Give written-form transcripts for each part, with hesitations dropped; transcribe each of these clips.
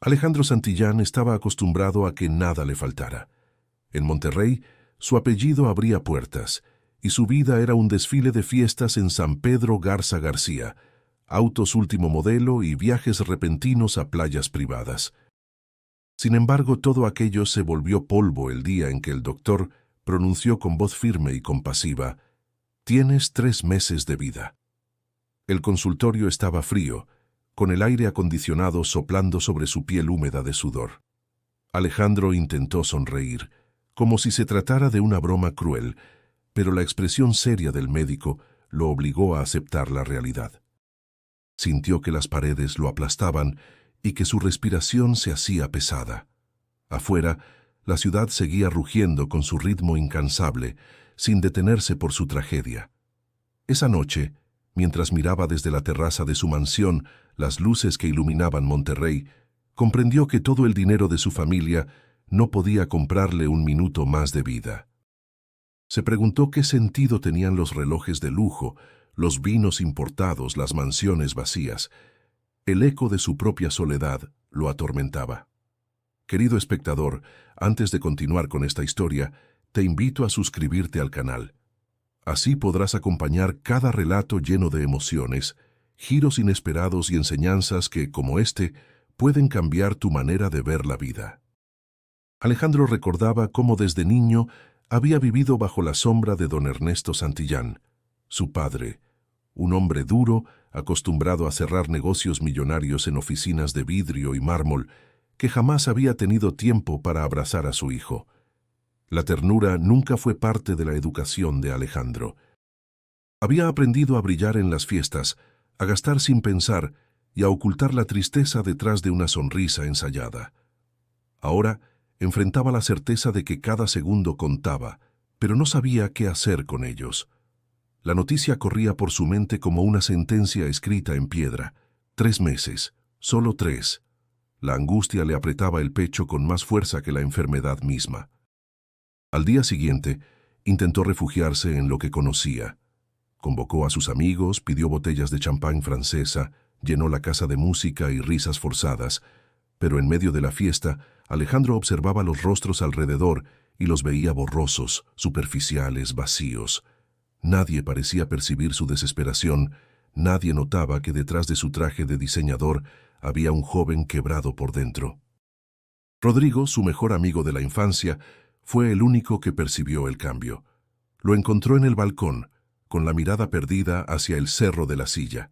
Alejandro Santillán estaba acostumbrado a que nada le faltara. En Monterrey, su apellido abría puertas, y su vida era un desfile de fiestas en San Pedro Garza García, autos último modelo y viajes repentinos a playas privadas. Sin embargo, todo aquello se volvió polvo el día en que el doctor pronunció con voz firme y compasiva: «Tienes 3 meses de vida». El consultorio estaba frío, con el aire acondicionado soplando sobre su piel húmeda de sudor. Alejandro intentó sonreír, como si se tratara de una broma cruel, pero la expresión seria del médico lo obligó a aceptar la realidad. Sintió que las paredes lo aplastaban y que su respiración se hacía pesada. Afuera, la ciudad seguía rugiendo con su ritmo incansable, sin detenerse por su tragedia. Esa noche, mientras miraba desde la terraza de su mansión las luces que iluminaban Monterrey, comprendió que todo el dinero de su familia no podía comprarle un minuto más de vida. Se preguntó qué sentido tenían los relojes de lujo, los vinos importados, las mansiones vacías. El eco de su propia soledad lo atormentaba. Querido espectador, antes de continuar con esta historia, te invito a suscribirte al canal. Así podrás acompañar cada relato lleno de emociones, giros inesperados y enseñanzas que, como este, pueden cambiar tu manera de ver la vida. Alejandro recordaba cómo desde niño había vivido bajo la sombra de don Ernesto Santillán, su padre, un hombre duro, acostumbrado a cerrar negocios millonarios en oficinas de vidrio y mármol, que jamás había tenido tiempo para abrazar a su hijo. La ternura nunca fue parte de la educación de Alejandro. Había aprendido a brillar en las fiestas, a gastar sin pensar y a ocultar la tristeza detrás de una sonrisa ensayada. Ahora enfrentaba la certeza de que cada segundo contaba, pero no sabía qué hacer con ellos. La noticia corría por su mente como una sentencia escrita en piedra. 3 meses, solo 3. La angustia le apretaba el pecho con más fuerza que la enfermedad misma. Al día siguiente, intentó refugiarse en lo que conocía. Convocó a sus amigos, pidió botellas de champán francesa, llenó la casa de música y risas forzadas, pero en medio de la fiesta, Alejandro observaba los rostros alrededor y los veía borrosos, superficiales, vacíos. Nadie parecía percibir su desesperación, nadie notaba que detrás de su traje de diseñador había un joven quebrado por dentro. Rodrigo, su mejor amigo de la infancia, fue el único que percibió el cambio. Lo encontró en el balcón, con la mirada perdida hacia el cerro de la silla.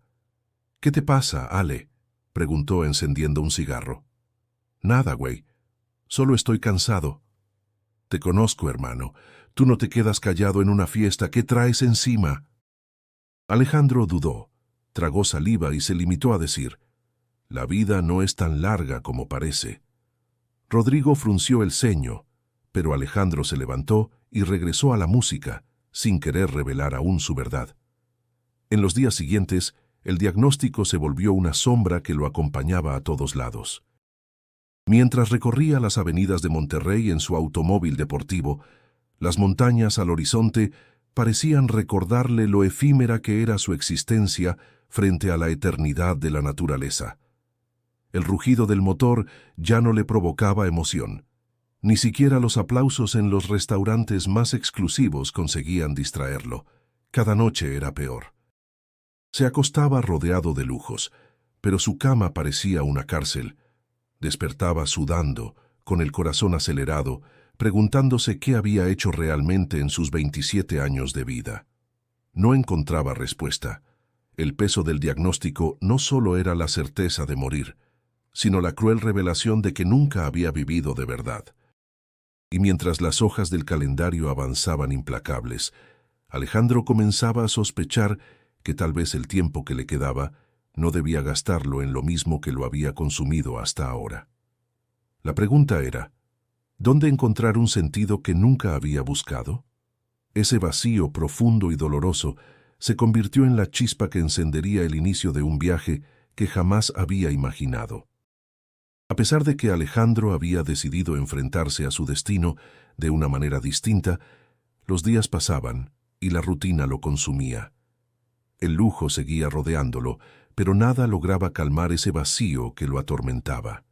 «¿Qué te pasa, Ale?», preguntó encendiendo un cigarro. «Nada, güey. Solo estoy cansado». «Te conozco, hermano. Tú no te quedas callado en una fiesta. ¿Qué traes encima?». Alejandro dudó, tragó saliva y se limitó a decir: «La vida no es tan larga como parece». Rodrigo frunció el ceño, pero Alejandro se levantó y regresó a la música, sin querer revelar aún su verdad. En los días siguientes, el diagnóstico se volvió una sombra que lo acompañaba a todos lados. Mientras recorría las avenidas de Monterrey en su automóvil deportivo, las montañas al horizonte parecían recordarle lo efímera que era su existencia frente a la eternidad de la naturaleza. El rugido del motor ya no le provocaba emoción. Ni siquiera los aplausos en los restaurantes más exclusivos conseguían distraerlo. Cada noche era peor. Se acostaba rodeado de lujos, pero su cama parecía una cárcel. Despertaba sudando, con el corazón acelerado, preguntándose qué había hecho realmente en sus 27 años de vida. No encontraba respuesta. El peso del diagnóstico no solo era la certeza de morir, sino la cruel revelación de que nunca había vivido de verdad. Y mientras las hojas del calendario avanzaban implacables, Alejandro comenzaba a sospechar que tal vez el tiempo que le quedaba no debía gastarlo en lo mismo que lo había consumido hasta ahora. La pregunta era, ¿dónde encontrar un sentido que nunca había buscado? Ese vacío profundo y doloroso se convirtió en la chispa que encendería el inicio de un viaje que jamás había imaginado. A pesar de que Alejandro había decidido enfrentarse a su destino de una manera distinta, los días pasaban y la rutina lo consumía. El lujo seguía rodeándolo, pero nada lograba calmar ese vacío que lo atormentaba.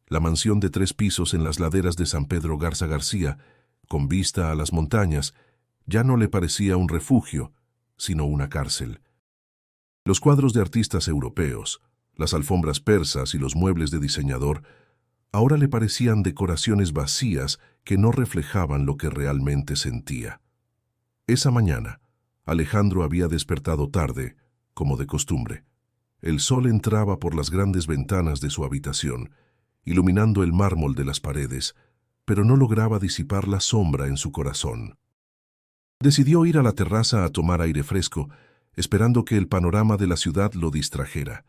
La mansión de 3 pisos en las laderas de San Pedro Garza García, con vista a las montañas, ya no le parecía un refugio, sino una cárcel. Los cuadros de artistas europeos, las alfombras persas y los muebles de diseñador ahora le parecían decoraciones vacías que no reflejaban lo que realmente sentía. Esa mañana, Alejandro había despertado tarde, como de costumbre. El sol entraba por las grandes ventanas de su habitación, iluminando el mármol de las paredes, pero no lograba disipar la sombra en su corazón. Decidió ir a la terraza a tomar aire fresco, esperando que el panorama de la ciudad lo distrajera.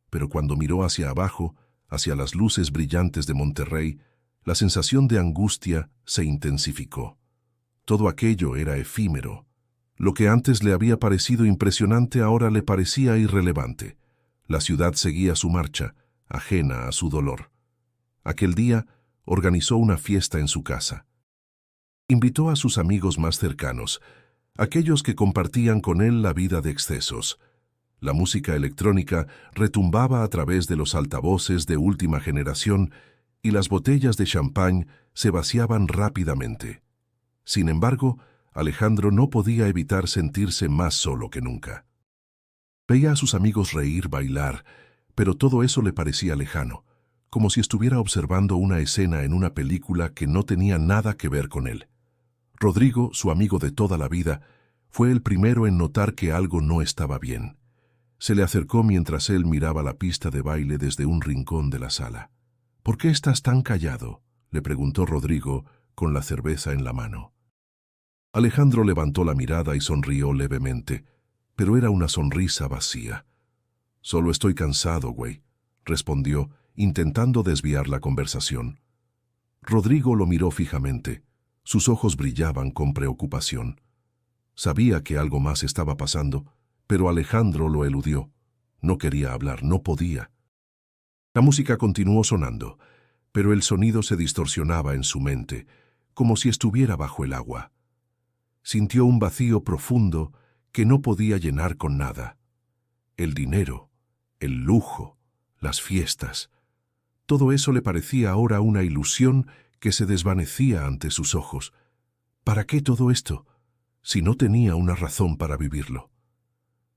Pero cuando miró hacia abajo, hacia las luces brillantes de Monterrey, la sensación de angustia se intensificó. Todo aquello era efímero. Lo que antes le había parecido impresionante ahora le parecía irrelevante. La ciudad seguía su marcha, ajena a su dolor. Aquel día organizó una fiesta en su casa. Invitó a sus amigos más cercanos, aquellos que compartían con él la vida de excesos. La música electrónica retumbaba a través de los altavoces de última generación y las botellas de champán se vaciaban rápidamente. Sin embargo, Alejandro no podía evitar sentirse más solo que nunca. Veía a sus amigos reír, bailar, pero todo eso le parecía lejano, como si estuviera observando una escena en una película que no tenía nada que ver con él. Rodrigo, su amigo de toda la vida, fue el primero en notar que algo no estaba bien. Se le acercó mientras él miraba la pista de baile desde un rincón de la sala. «¿Por qué estás tan callado?», le preguntó Rodrigo con la cerveza en la mano. Alejandro levantó la mirada y sonrió levemente, pero era una sonrisa vacía. «Solo estoy cansado, güey», respondió, intentando desviar la conversación. Rodrigo lo miró fijamente. Sus ojos brillaban con preocupación. Sabía que algo más estaba pasando, pero Alejandro lo eludió. No quería hablar, no podía. La música continuó sonando, pero el sonido se distorsionaba en su mente, como si estuviera bajo el agua. Sintió un vacío profundo que no podía llenar con nada. El dinero, el lujo, las fiestas, todo eso le parecía ahora una ilusión que se desvanecía ante sus ojos. ¿Para qué todo esto, si no tenía una razón para vivirlo?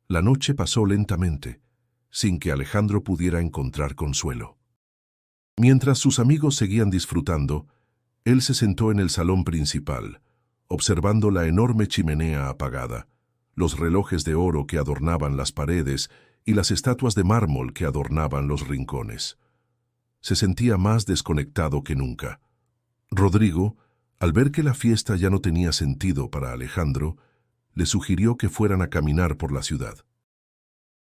La noche pasó lentamente, sin que Alejandro pudiera encontrar consuelo. Mientras sus amigos seguían disfrutando, él se sentó en el salón principal, observando la enorme chimenea apagada, los relojes de oro que adornaban las paredes y las estatuas de mármol que adornaban los rincones. Se sentía más desconectado que nunca. Rodrigo, al ver que la fiesta ya no tenía sentido para Alejandro, le sugirió que fueran a caminar por la ciudad.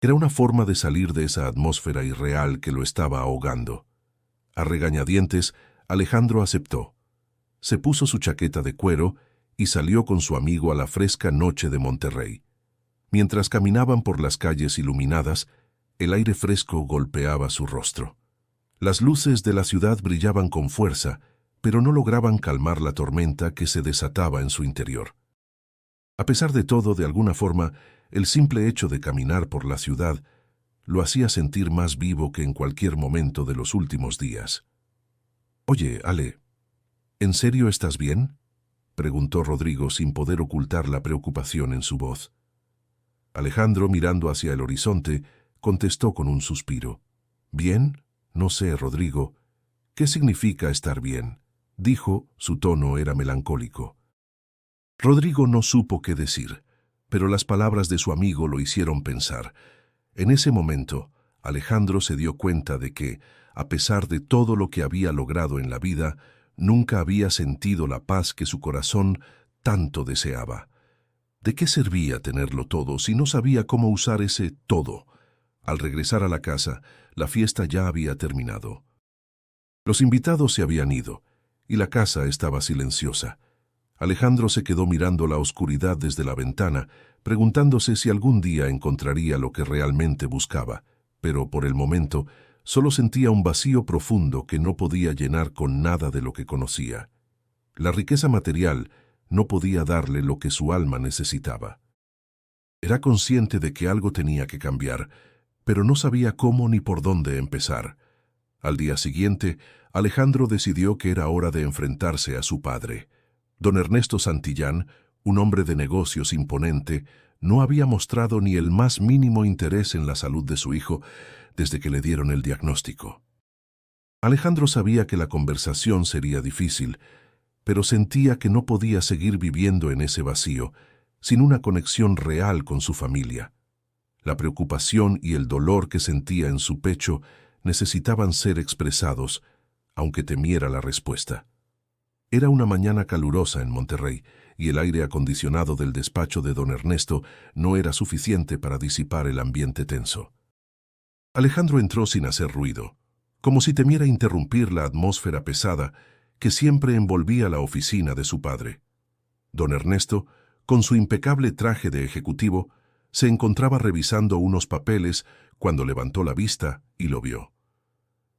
Era una forma de salir de esa atmósfera irreal que lo estaba ahogando. A regañadientes, Alejandro aceptó. Se puso su chaqueta de cuero y salió con su amigo a la fresca noche de Monterrey. Mientras caminaban por las calles iluminadas, el aire fresco golpeaba su rostro. Las luces de la ciudad brillaban con fuerza, pero no lograban calmar la tormenta que se desataba en su interior. A pesar de todo, de alguna forma, el simple hecho de caminar por la ciudad lo hacía sentir más vivo que en cualquier momento de los últimos días. «Oye, Ale, ¿en serio estás bien?», preguntó Rodrigo sin poder ocultar la preocupación en su voz. Alejandro, mirando hacia el horizonte, contestó con un suspiro. «¿Bien? No sé, Rodrigo. ¿Qué significa estar bien?», dijo, su tono era melancólico. Rodrigo no supo qué decir, pero las palabras de su amigo lo hicieron pensar. En ese momento, Alejandro se dio cuenta de que, a pesar de todo lo que había logrado en la vida, nunca había sentido la paz que su corazón tanto deseaba. ¿De qué servía tenerlo todo si no sabía cómo usar ese todo? Al regresar a la casa, la fiesta ya había terminado. Los invitados se habían ido, y la casa estaba silenciosa. Alejandro se quedó mirando la oscuridad desde la ventana, preguntándose si algún día encontraría lo que realmente buscaba, pero por el momento solo sentía un vacío profundo que no podía llenar con nada de lo que conocía. La riqueza material no podía darle lo que su alma necesitaba. Era consciente de que algo tenía que cambiar, pero no sabía cómo ni por dónde empezar. Al día siguiente, Alejandro decidió que era hora de enfrentarse a su padre. Don Ernesto Santillán, un hombre de negocios imponente, no había mostrado ni el más mínimo interés en la salud de su hijo desde que le dieron el diagnóstico. Alejandro sabía que la conversación sería difícil, pero sentía que no podía seguir viviendo en ese vacío, sin una conexión real con su familia. La preocupación y el dolor que sentía en su pecho necesitaban ser expresados, aunque temiera la respuesta. Era una mañana calurosa en Monterrey, y el aire acondicionado del despacho de don Ernesto no era suficiente para disipar el ambiente tenso. Alejandro entró sin hacer ruido, como si temiera interrumpir la atmósfera pesada que siempre envolvía la oficina de su padre. Don Ernesto, con su impecable traje de ejecutivo, se encontraba revisando unos papeles cuando levantó la vista y lo vio.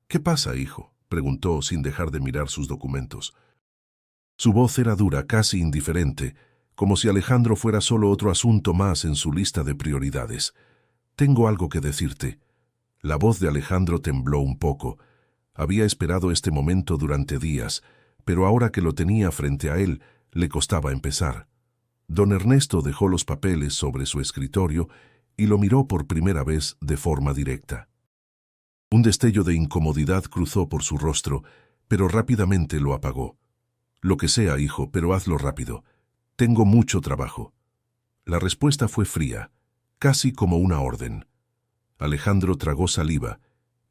«¿Qué pasa, hijo?», preguntó sin dejar de mirar sus documentos. Su voz era dura, casi indiferente, como si Alejandro fuera solo otro asunto más en su lista de prioridades. «Tengo algo que decirte». La voz de Alejandro tembló un poco. Había esperado este momento durante días, pero ahora que lo tenía frente a él, le costaba empezar. Don Ernesto dejó los papeles sobre su escritorio y lo miró por primera vez de forma directa. Un destello de incomodidad cruzó por su rostro, pero rápidamente lo apagó. «Lo que sea, hijo, pero hazlo rápido. Tengo mucho trabajo». La respuesta fue fría, casi como una orden. Alejandro tragó saliva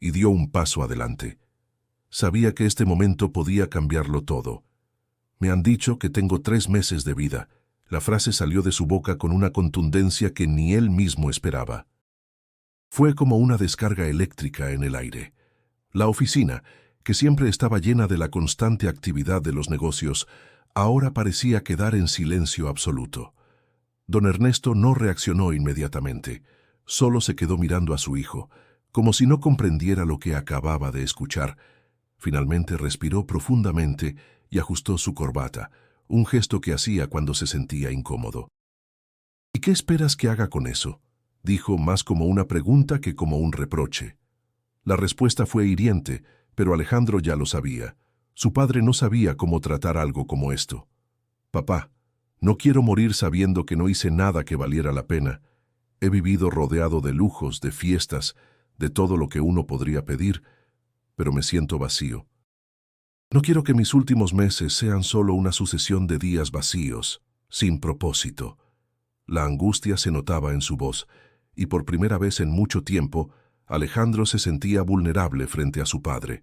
y dio un paso adelante. Sabía que este momento podía cambiarlo todo. «Me han dicho que tengo 3 meses de vida». La frase salió de su boca con una contundencia que ni él mismo esperaba. Fue como una descarga eléctrica en el aire. La oficina, que siempre estaba llena de la constante actividad de los negocios, ahora parecía quedar en silencio absoluto. Don Ernesto no reaccionó inmediatamente, solo se quedó mirando a su hijo, como si no comprendiera lo que acababa de escuchar. Finalmente respiró profundamente y ajustó su corbata, un gesto que hacía cuando se sentía incómodo. «¿Y qué esperas que haga con eso?», dijo más como una pregunta que como un reproche. La respuesta fue hiriente, pero Alejandro ya lo sabía. Su padre no sabía cómo tratar algo como esto. «Papá, no quiero morir sabiendo que no hice nada que valiera la pena. He vivido rodeado de lujos, de fiestas, de todo lo que uno podría pedir, pero me siento vacío. No quiero que mis últimos meses sean solo una sucesión de días vacíos, sin propósito». La angustia se notaba en su voz, y por primera vez en mucho tiempo, Alejandro se sentía vulnerable frente a su padre,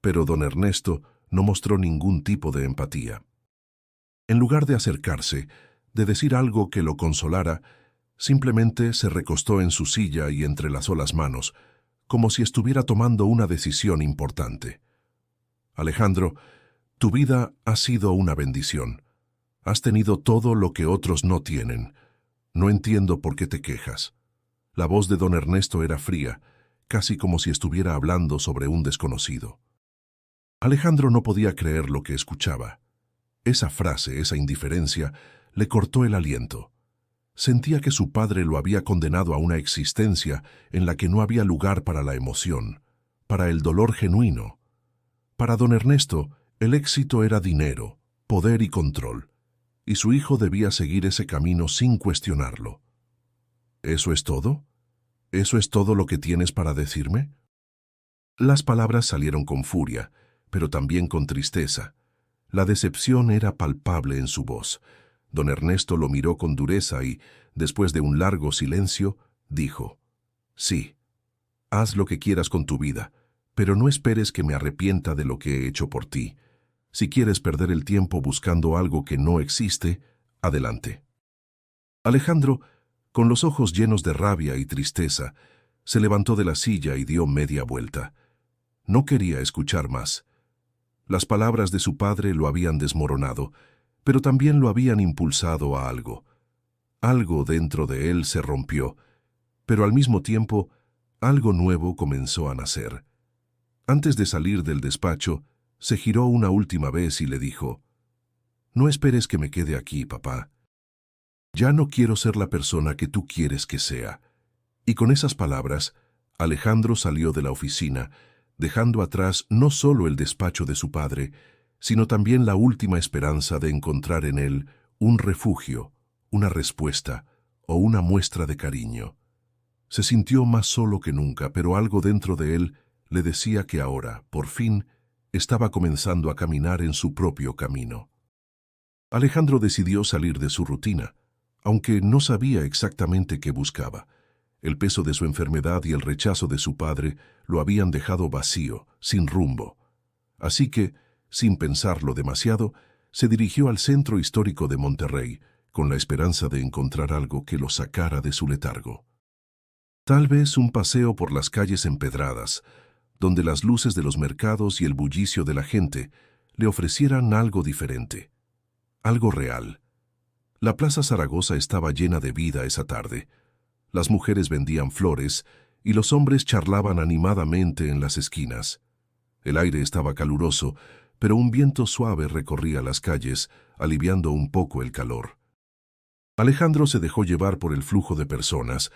pero don Ernesto no mostró ningún tipo de empatía. En lugar de acercarse, de decir algo que lo consolara, simplemente se recostó en su silla y entrelazó las manos, como si estuviera tomando una decisión importante. «Alejandro, tu vida ha sido una bendición. Has tenido todo lo que otros no tienen. No entiendo por qué te quejas». La voz de don Ernesto era fría, casi como si estuviera hablando sobre un desconocido. Alejandro no podía creer lo que escuchaba. Esa frase, esa indiferencia, le cortó el aliento. Sentía que su padre lo había condenado a una existencia en la que no había lugar para la emoción, para el dolor genuino. Para don Ernesto, el éxito era dinero, poder y control, y su hijo debía seguir ese camino sin cuestionarlo. «¿Eso es todo? ¿Eso es todo lo que tienes para decirme?». Las palabras salieron con furia, pero también con tristeza. La decepción era palpable en su voz. Don Ernesto lo miró con dureza y, después de un largo silencio, dijo: «Sí, haz lo que quieras con tu vida, pero no esperes que me arrepienta de lo que he hecho por ti. Si quieres perder el tiempo buscando algo que no existe, adelante». Alejandro, con los ojos llenos de rabia y tristeza, se levantó de la silla y dio media vuelta. No quería escuchar más. Las palabras de su padre lo habían desmoronado, pero también lo habían impulsado a algo. Algo dentro de él se rompió, pero al mismo tiempo, algo nuevo comenzó a nacer. Antes de salir del despacho, se giró una última vez y le dijo: «No esperes que me quede aquí, papá. Ya no quiero ser la persona que tú quieres que sea». Y con esas palabras, Alejandro salió de la oficina, dejando atrás no solo el despacho de su padre, sino también la última esperanza de encontrar en él un refugio, una respuesta o una muestra de cariño. Se sintió más solo que nunca, pero algo dentro de él le decía que ahora, por fin, estaba comenzando a caminar en su propio camino. Alejandro decidió salir de su rutina, aunque no sabía exactamente qué buscaba. El peso de su enfermedad y el rechazo de su padre lo habían dejado vacío, sin rumbo. Así que, sin pensarlo demasiado, se dirigió al centro histórico de Monterrey, con la esperanza de encontrar algo que lo sacara de su letargo. Tal vez un paseo por las calles empedradas, donde las luces de los mercados y el bullicio de la gente le ofrecieran algo diferente, algo real. La Plaza Zaragoza estaba llena de vida esa tarde. Las mujeres vendían flores y los hombres charlaban animadamente en las esquinas. El aire estaba caluroso, pero un viento suave recorría las calles, aliviando un poco el calor. Alejandro se dejó llevar por el flujo de personas,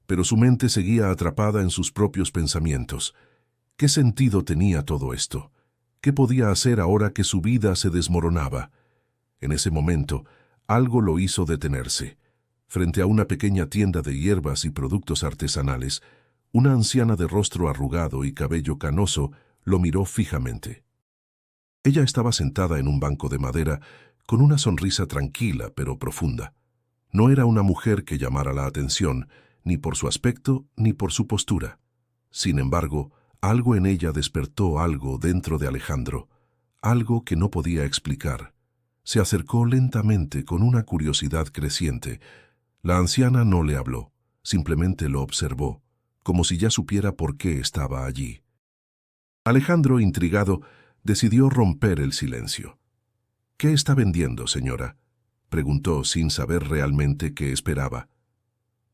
pero su mente seguía atrapada en sus propios pensamientos. ¿Qué sentido tenía todo esto? ¿Qué podía hacer ahora que su vida se desmoronaba? En ese momento, algo lo hizo detenerse. Frente a una pequeña tienda de hierbas y productos artesanales, una anciana de rostro arrugado y cabello canoso lo miró fijamente. Ella estaba sentada en un banco de madera, con una sonrisa tranquila pero profunda. No era una mujer que llamara la atención, ni por su aspecto ni por su postura. Sin embargo, algo en ella despertó algo dentro de Alejandro, algo que no podía explicar. Se acercó lentamente con una curiosidad creciente. La anciana no le habló, simplemente lo observó, como si ya supiera por qué estaba allí. Alejandro, intrigado, decidió romper el silencio. «¿Qué está vendiendo, señora?», preguntó sin saber realmente qué esperaba.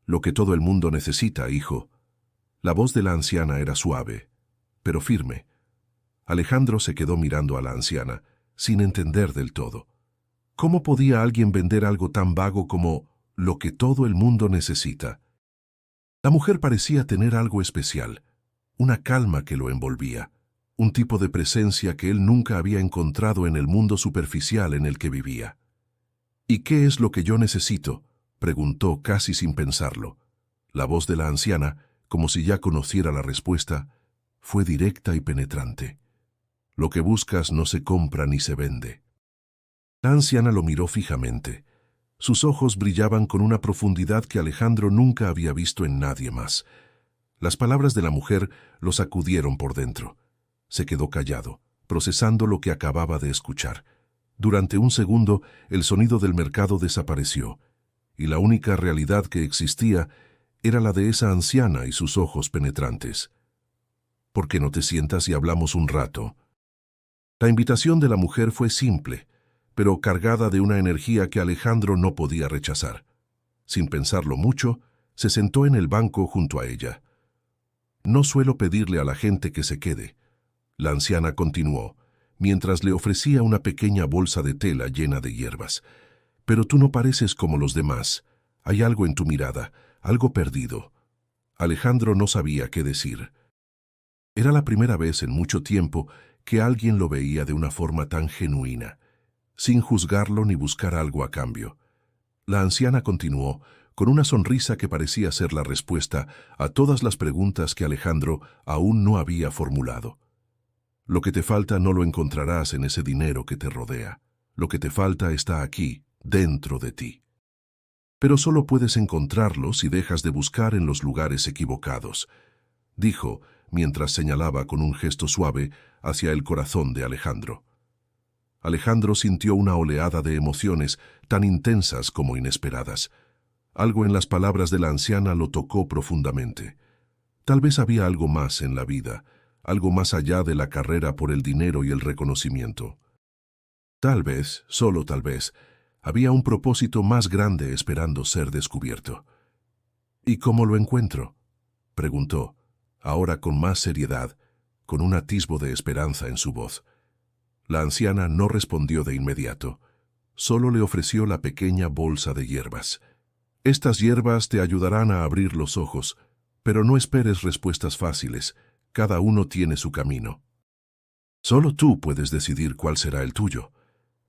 «Lo que todo el mundo necesita, hijo». La voz de la anciana era suave, pero firme. Alejandro se quedó mirando a la anciana, sin entender del todo. ¿Cómo podía alguien vender algo tan vago como lo que todo el mundo necesita? La mujer parecía tener algo especial, una calma que lo envolvía, un tipo de presencia que él nunca había encontrado en el mundo superficial en el que vivía. «¿Y qué es lo que yo necesito?», preguntó casi sin pensarlo. La voz de la anciana, como si ya conociera la respuesta, fue directa y penetrante. «Lo que buscas no se compra ni se vende». La anciana lo miró fijamente. Sus ojos brillaban con una profundidad que Alejandro nunca había visto en nadie más. Las palabras de la mujer lo sacudieron por dentro. Se quedó callado, procesando lo que acababa de escuchar. Durante un segundo, el sonido del mercado desapareció, y la única realidad que existía era la de esa anciana y sus ojos penetrantes. «¿Por qué no te sientas y hablamos un rato?». La invitación de la mujer fue simple, pero cargada de una energía que Alejandro no podía rechazar. Sin pensarlo mucho, se sentó en el banco junto a ella. «No suelo pedirle a la gente que se quede», la anciana continuó, mientras le ofrecía una pequeña bolsa de tela llena de hierbas. «Pero tú no pareces como los demás. Hay algo en tu mirada, algo perdido». Alejandro no sabía qué decir. Era la primera vez en mucho tiempo que alguien lo veía de una forma tan genuina, sin juzgarlo ni buscar algo a cambio. La anciana continuó, con una sonrisa que parecía ser la respuesta a todas las preguntas que Alejandro aún no había formulado. «Lo que te falta no lo encontrarás en ese dinero que te rodea. Lo que te falta está aquí, dentro de ti. Pero solo puedes encontrarlo si dejas de buscar en los lugares equivocados», dijo, mientras señalaba con un gesto suave hacia el corazón de Alejandro. Alejandro sintió una oleada de emociones tan intensas como inesperadas. Algo en las palabras de la anciana lo tocó profundamente. Tal vez había algo más en la vida, algo más allá de la carrera por el dinero y el reconocimiento. Tal vez, solo tal vez, había un propósito más grande esperando ser descubierto. «¿Y cómo lo encuentro?», preguntó, ahora con más seriedad, con un atisbo de esperanza en su voz. La anciana no respondió de inmediato. Solo le ofreció la pequeña bolsa de hierbas. «Estas hierbas te ayudarán a abrir los ojos, pero no esperes respuestas fáciles. Cada uno tiene su camino. Solo tú puedes decidir cuál será el tuyo,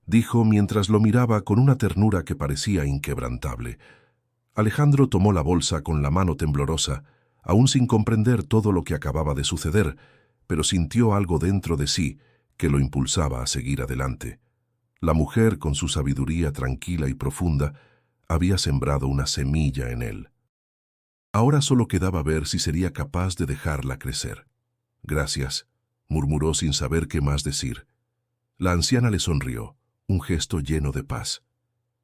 dijo mientras lo miraba con una ternura que parecía inquebrantable. Alejandro tomó la bolsa con la mano temblorosa, aún sin comprender todo lo que acababa de suceder, pero sintió algo dentro de sí que lo impulsaba a seguir adelante. La mujer, con su sabiduría tranquila y profunda, había sembrado una semilla en él. Ahora solo quedaba ver si sería capaz de dejarla crecer. «Gracias», murmuró sin saber qué más decir. La anciana le sonrió, un gesto lleno de paz.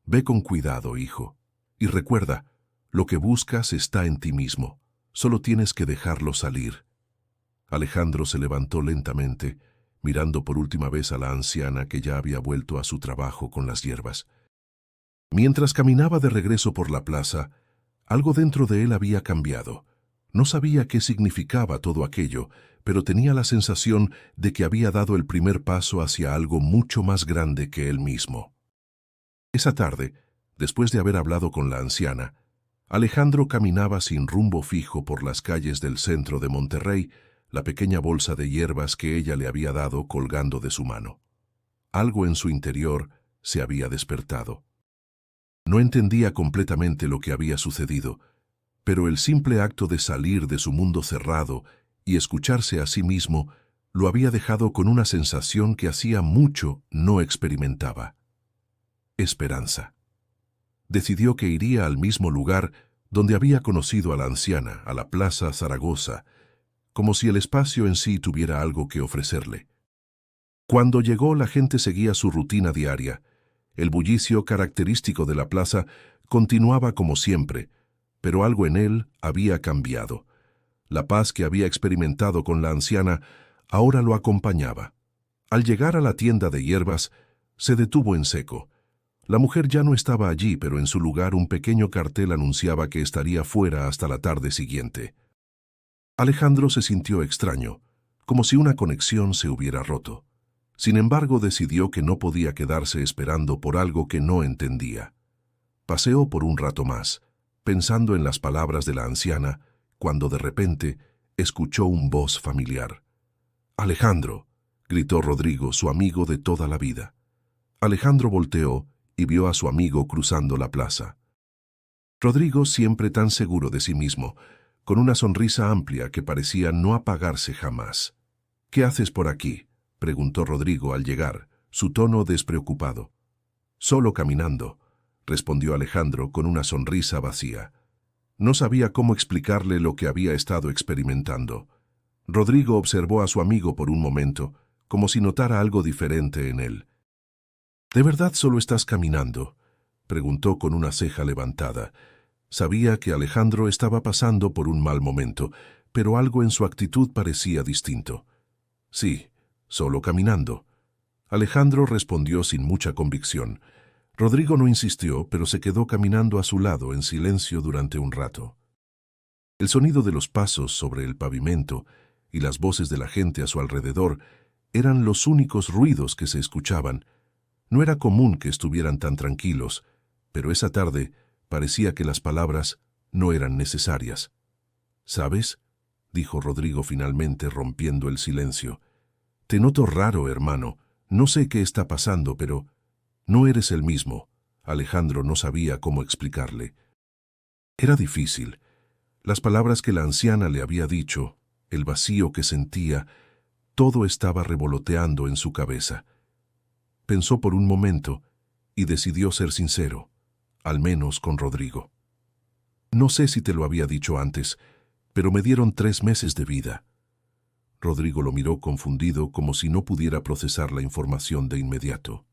«Ve con cuidado, hijo. Y recuerda, lo que buscas está en ti mismo. Solo tienes que dejarlo salir». Alejandro se levantó lentamente, mirando por última vez a la anciana que ya había vuelto a su trabajo con las hierbas. Mientras caminaba de regreso por la plaza, algo dentro de él había cambiado. No sabía qué significaba todo aquello, pero tenía la sensación de que había dado el primer paso hacia algo mucho más grande que él mismo. Esa tarde, después de haber hablado con la anciana, Alejandro caminaba sin rumbo fijo por las calles del centro de Monterrey, la pequeña bolsa de hierbas que ella le había dado colgando de su mano. Algo en su interior se había despertado. No entendía completamente lo que había sucedido, pero el simple acto de salir de su mundo cerrado y escucharse a sí mismo lo había dejado con una sensación que hacía mucho no experimentaba. Esperanza. Decidió que iría al mismo lugar donde había conocido a la anciana, a la Plaza Zaragoza, como si el espacio en sí tuviera algo que ofrecerle. Cuando llegó, la gente seguía su rutina diaria. El bullicio característico de la plaza continuaba como siempre, pero algo en él había cambiado. La paz que había experimentado con la anciana ahora lo acompañaba. Al llegar a la tienda de hierbas, se detuvo en seco. La mujer ya no estaba allí, pero en su lugar un pequeño cartel anunciaba que estaría fuera hasta la tarde siguiente. Alejandro se sintió extraño, como si una conexión se hubiera roto. Sin embargo, decidió que no podía quedarse esperando por algo que no entendía. Paseó por un rato más, pensando en las palabras de la anciana, cuando de repente escuchó una voz familiar. «Alejandro», gritó Rodrigo, su amigo de toda la vida. Alejandro volteó y vio a su amigo cruzando la plaza. Rodrigo, siempre tan seguro de sí mismo, con una sonrisa amplia que parecía no apagarse jamás. «¿Qué haces por aquí?», preguntó Rodrigo al llegar, su tono despreocupado. «Solo caminando», respondió Alejandro con una sonrisa vacía. No sabía cómo explicarle lo que había estado experimentando. Rodrigo observó a su amigo por un momento, como si notara algo diferente en él. «¿De verdad solo estás caminando?», preguntó con una ceja levantada. Sabía que Alejandro estaba pasando por un mal momento, pero algo en su actitud parecía distinto. «Sí, solo caminando». Alejandro respondió sin mucha convicción. Rodrigo no insistió, pero se quedó caminando a su lado en silencio durante un rato. El sonido de los pasos sobre el pavimento y las voces de la gente a su alrededor eran los únicos ruidos que se escuchaban. No era común que estuvieran tan tranquilos, pero esa tarde parecía que las palabras no eran necesarias. «¿Sabes?», dijo Rodrigo finalmente, rompiendo el silencio. «Te noto raro, hermano. No sé qué está pasando, pero no eres el mismo». Alejandro no sabía cómo explicarle. Era difícil. Las palabras que la anciana le había dicho, el vacío que sentía, todo estaba revoloteando en su cabeza. Pensó por un momento y decidió ser sincero, al menos con Rodrigo. «No sé si te lo había dicho antes, pero me dieron 3 meses de vida». Rodrigo lo miró confundido, como si no pudiera procesar la información de inmediato.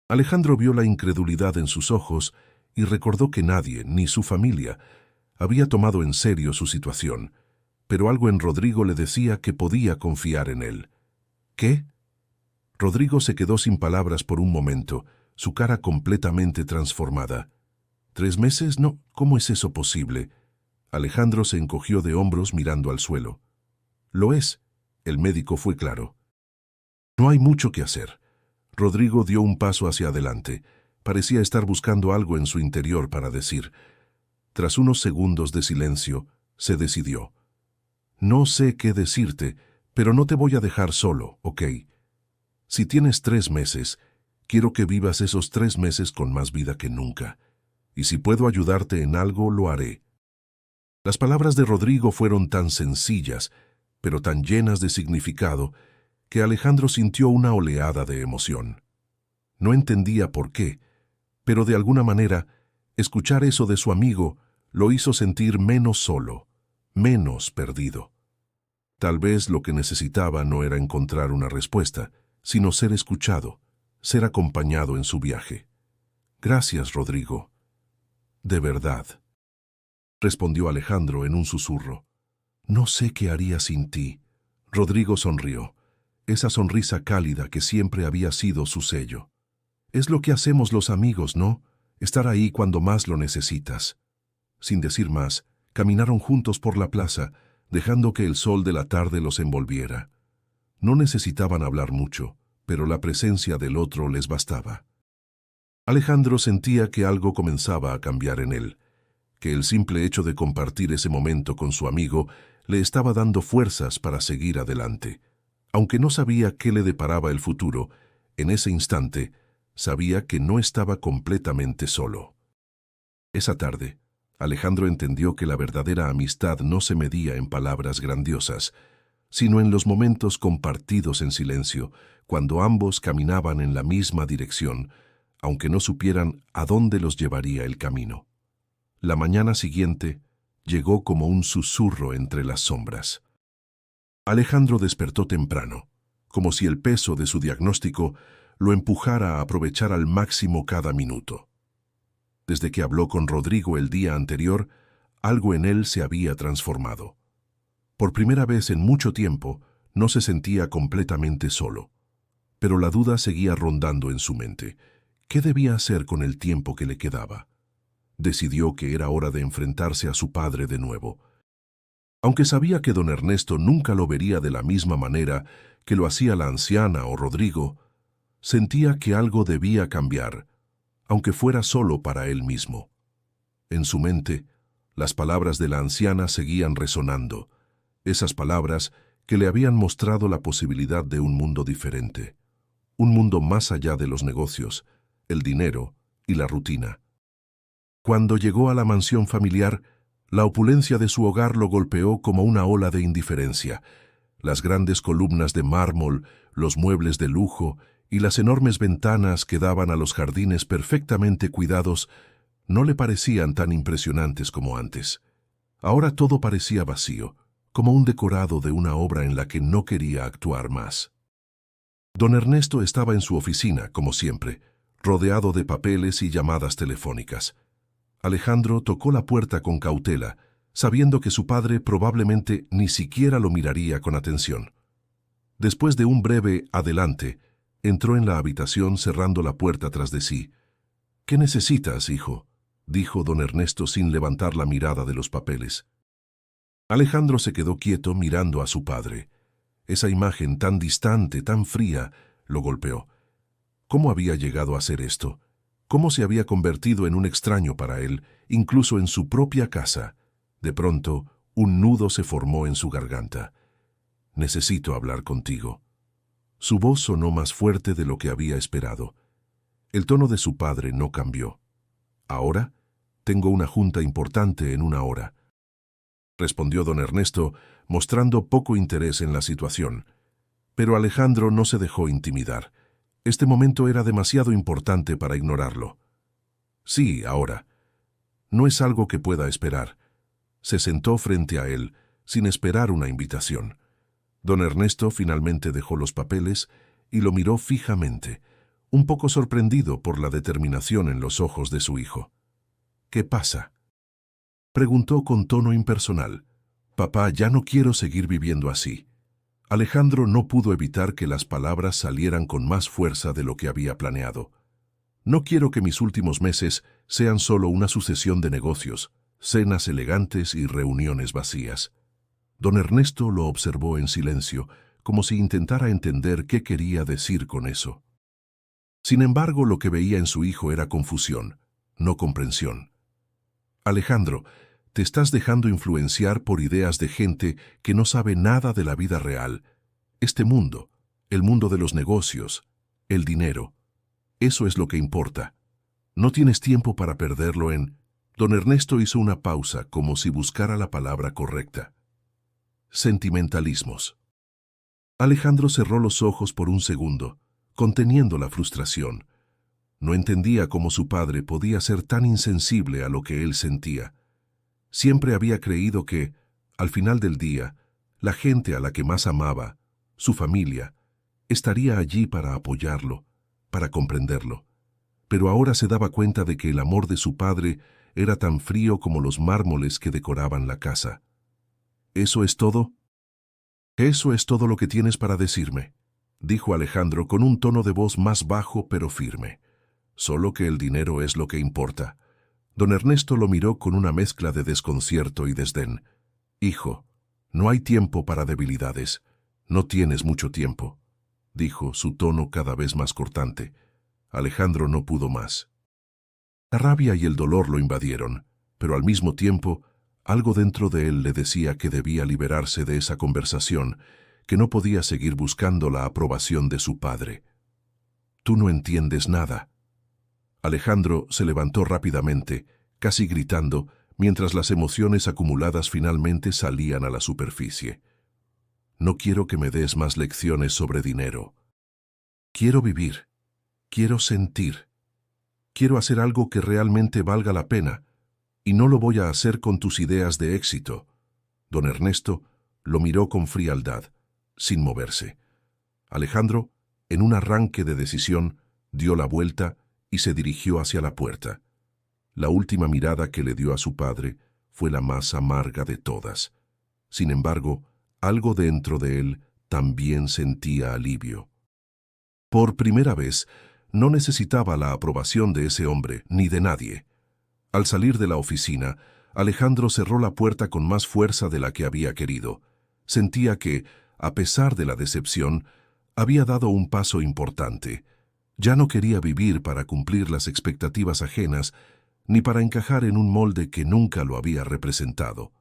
Alejandro vio la incredulidad en sus ojos y recordó que nadie, ni su familia, había tomado en serio su situación, pero algo en Rodrigo le decía que podía confiar en él. «¿Qué?». Rodrigo se quedó sin palabras por un momento, su cara completamente transformada. «¿3 meses? No, ¿cómo es eso posible?». Alejandro se encogió de hombros mirando al suelo. «Lo es», el médico fue claro. «No hay mucho que hacer». Rodrigo dio un paso hacia adelante. Parecía estar buscando algo en su interior para decir. Tras unos segundos de silencio, se decidió. No sé qué decirte, pero no te voy a dejar solo, ¿ok? Si tienes 3 meses, quiero que vivas esos 3 meses con más vida que nunca. Y si puedo ayudarte en algo, lo haré. Las palabras de Rodrigo fueron tan sencillas, pero tan llenas de significado, que Alejandro sintió una oleada de emoción. No entendía por qué, pero de alguna manera, escuchar eso de su amigo lo hizo sentir menos solo, menos perdido. Tal vez lo que necesitaba no era encontrar una respuesta, sino ser escuchado, ser acompañado en su viaje. Gracias, Rodrigo. De verdad, respondió Alejandro en un susurro. No sé qué haría sin ti. Rodrigo sonrió, esa sonrisa cálida que siempre había sido su sello. Es lo que hacemos los amigos, ¿no? Estar ahí cuando más lo necesitas. Sin decir más, caminaron juntos por la plaza, dejando que el sol de la tarde los envolviera. No necesitaban hablar mucho, pero la presencia del otro les bastaba. Alejandro sentía que algo comenzaba a cambiar en él, que el simple hecho de compartir ese momento con su amigo le estaba dando fuerzas para seguir adelante. Aunque no sabía qué le deparaba el futuro, en ese instante sabía que no estaba completamente solo. Esa tarde, Alejandro entendió que la verdadera amistad no se medía en palabras grandiosas, sino en los momentos compartidos en silencio, cuando ambos caminaban en la misma dirección, aunque no supieran a dónde los llevaría el camino. La mañana siguiente llegó como un susurro entre las sombras. Alejandro despertó temprano, como si el peso de su diagnóstico lo empujara a aprovechar al máximo cada minuto. Desde que habló con Rodrigo el día anterior, algo en él se había transformado. Por primera vez en mucho tiempo, no se sentía completamente solo. Pero la duda seguía rondando en su mente. ¿Qué debía hacer con el tiempo que le quedaba? Decidió que era hora de enfrentarse a su padre de nuevo. Aunque sabía que don Ernesto nunca lo vería de la misma manera que lo hacía la anciana o Rodrigo, sentía que algo debía cambiar, aunque fuera solo para él mismo. En su mente, las palabras de la anciana seguían resonando, esas palabras que le habían mostrado la posibilidad de un mundo diferente, un mundo más allá de los negocios, el dinero y la rutina. Cuando llegó a la mansión familiar, la opulencia de su hogar lo golpeó como una ola de indiferencia. Las grandes columnas de mármol, los muebles de lujo y las enormes ventanas que daban a los jardines perfectamente cuidados no le parecían tan impresionantes como antes. Ahora todo parecía vacío, como un decorado de una obra en la que no quería actuar más. Don Ernesto estaba en su oficina, como siempre, rodeado de papeles y llamadas telefónicas. Alejandro tocó la puerta con cautela, sabiendo que su padre probablemente ni siquiera lo miraría con atención. Después de un breve adelante, entró en la habitación cerrando la puerta tras de sí. «¿Qué necesitas, hijo?», dijo don Ernesto sin levantar la mirada de los papeles. Alejandro se quedó quieto mirando a su padre. Esa imagen tan distante, tan fría, lo golpeó. ¿Cómo había llegado a hacer esto? ¿Cómo se había convertido en un extraño para él, incluso en su propia casa? De pronto, un nudo se formó en su garganta. «Necesito hablar contigo». Su voz sonó más fuerte de lo que había esperado. El tono de su padre no cambió. «¿Ahora? Tengo una junta importante en 1 hora», respondió don Ernesto, mostrando poco interés en la situación. Pero Alejandro no se dejó intimidar. Este momento era demasiado importante para ignorarlo. «Sí, ahora. No es algo que pueda esperar». Se sentó frente a él, sin esperar una invitación. Don Ernesto finalmente dejó los papeles y lo miró fijamente, un poco sorprendido por la determinación en los ojos de su hijo. «¿Qué pasa?», preguntó con tono impersonal. «Papá, ya no quiero seguir viviendo así». Alejandro no pudo evitar que las palabras salieran con más fuerza de lo que había planeado. «No quiero que mis últimos meses sean solo una sucesión de negocios, cenas elegantes y reuniones vacías». Don Ernesto lo observó en silencio, como si intentara entender qué quería decir con eso. Sin embargo, lo que veía en su hijo era confusión, no comprensión. «Alejandro, Te estás dejando influenciar por ideas de gente que no sabe nada de la vida real. Este mundo, el mundo de los negocios, el dinero, eso es lo que importa. No tienes tiempo para perderlo en... Don Ernesto hizo una pausa como si buscara la palabra correcta. Sentimentalismos. Alejandro cerró los ojos por un segundo, conteniendo la frustración. No entendía cómo su padre podía ser tan insensible a lo que él sentía. Siempre había creído que, al final del día, la gente a la que más amaba, su familia, estaría allí para apoyarlo, para comprenderlo. Pero ahora se daba cuenta de que el amor de su padre era tan frío como los mármoles que decoraban la casa. ¿Eso es todo? Eso es todo lo que tienes para decirme, dijo Alejandro con un tono de voz más bajo pero firme. Solo que el dinero es lo que importa. Don Ernesto lo miró con una mezcla de desconcierto y desdén. Hijo, no hay tiempo para debilidades. No tienes mucho tiempo, dijo, su tono cada vez más cortante. Alejandro no pudo más. La rabia y el dolor lo invadieron, pero al mismo tiempo, algo dentro de él le decía que debía liberarse de esa conversación, que no podía seguir buscando la aprobación de su padre. Tú no entiendes nada. Alejandro se levantó rápidamente, casi gritando, mientras las emociones acumuladas finalmente salían a la superficie. No quiero que me des más lecciones sobre dinero. Quiero vivir. Quiero sentir. Quiero hacer algo que realmente valga la pena, y no lo voy a hacer con tus ideas de éxito. Don Ernesto lo miró con frialdad, sin moverse. Alejandro, en un arranque de decisión, dio la vuelta y se dirigió hacia la puerta. La última mirada que le dio a su padre fue la más amarga de todas. Sin embargo, algo dentro de él también sentía alivio. Por primera vez, no necesitaba la aprobación de ese hombre, ni de nadie. Al salir de la oficina, Alejandro cerró la puerta con más fuerza de la que había querido. Sentía que, a pesar de la decepción, había dado un paso importante. Ya no quería vivir para cumplir las expectativas ajenas, ni para encajar en un molde que nunca lo había representado.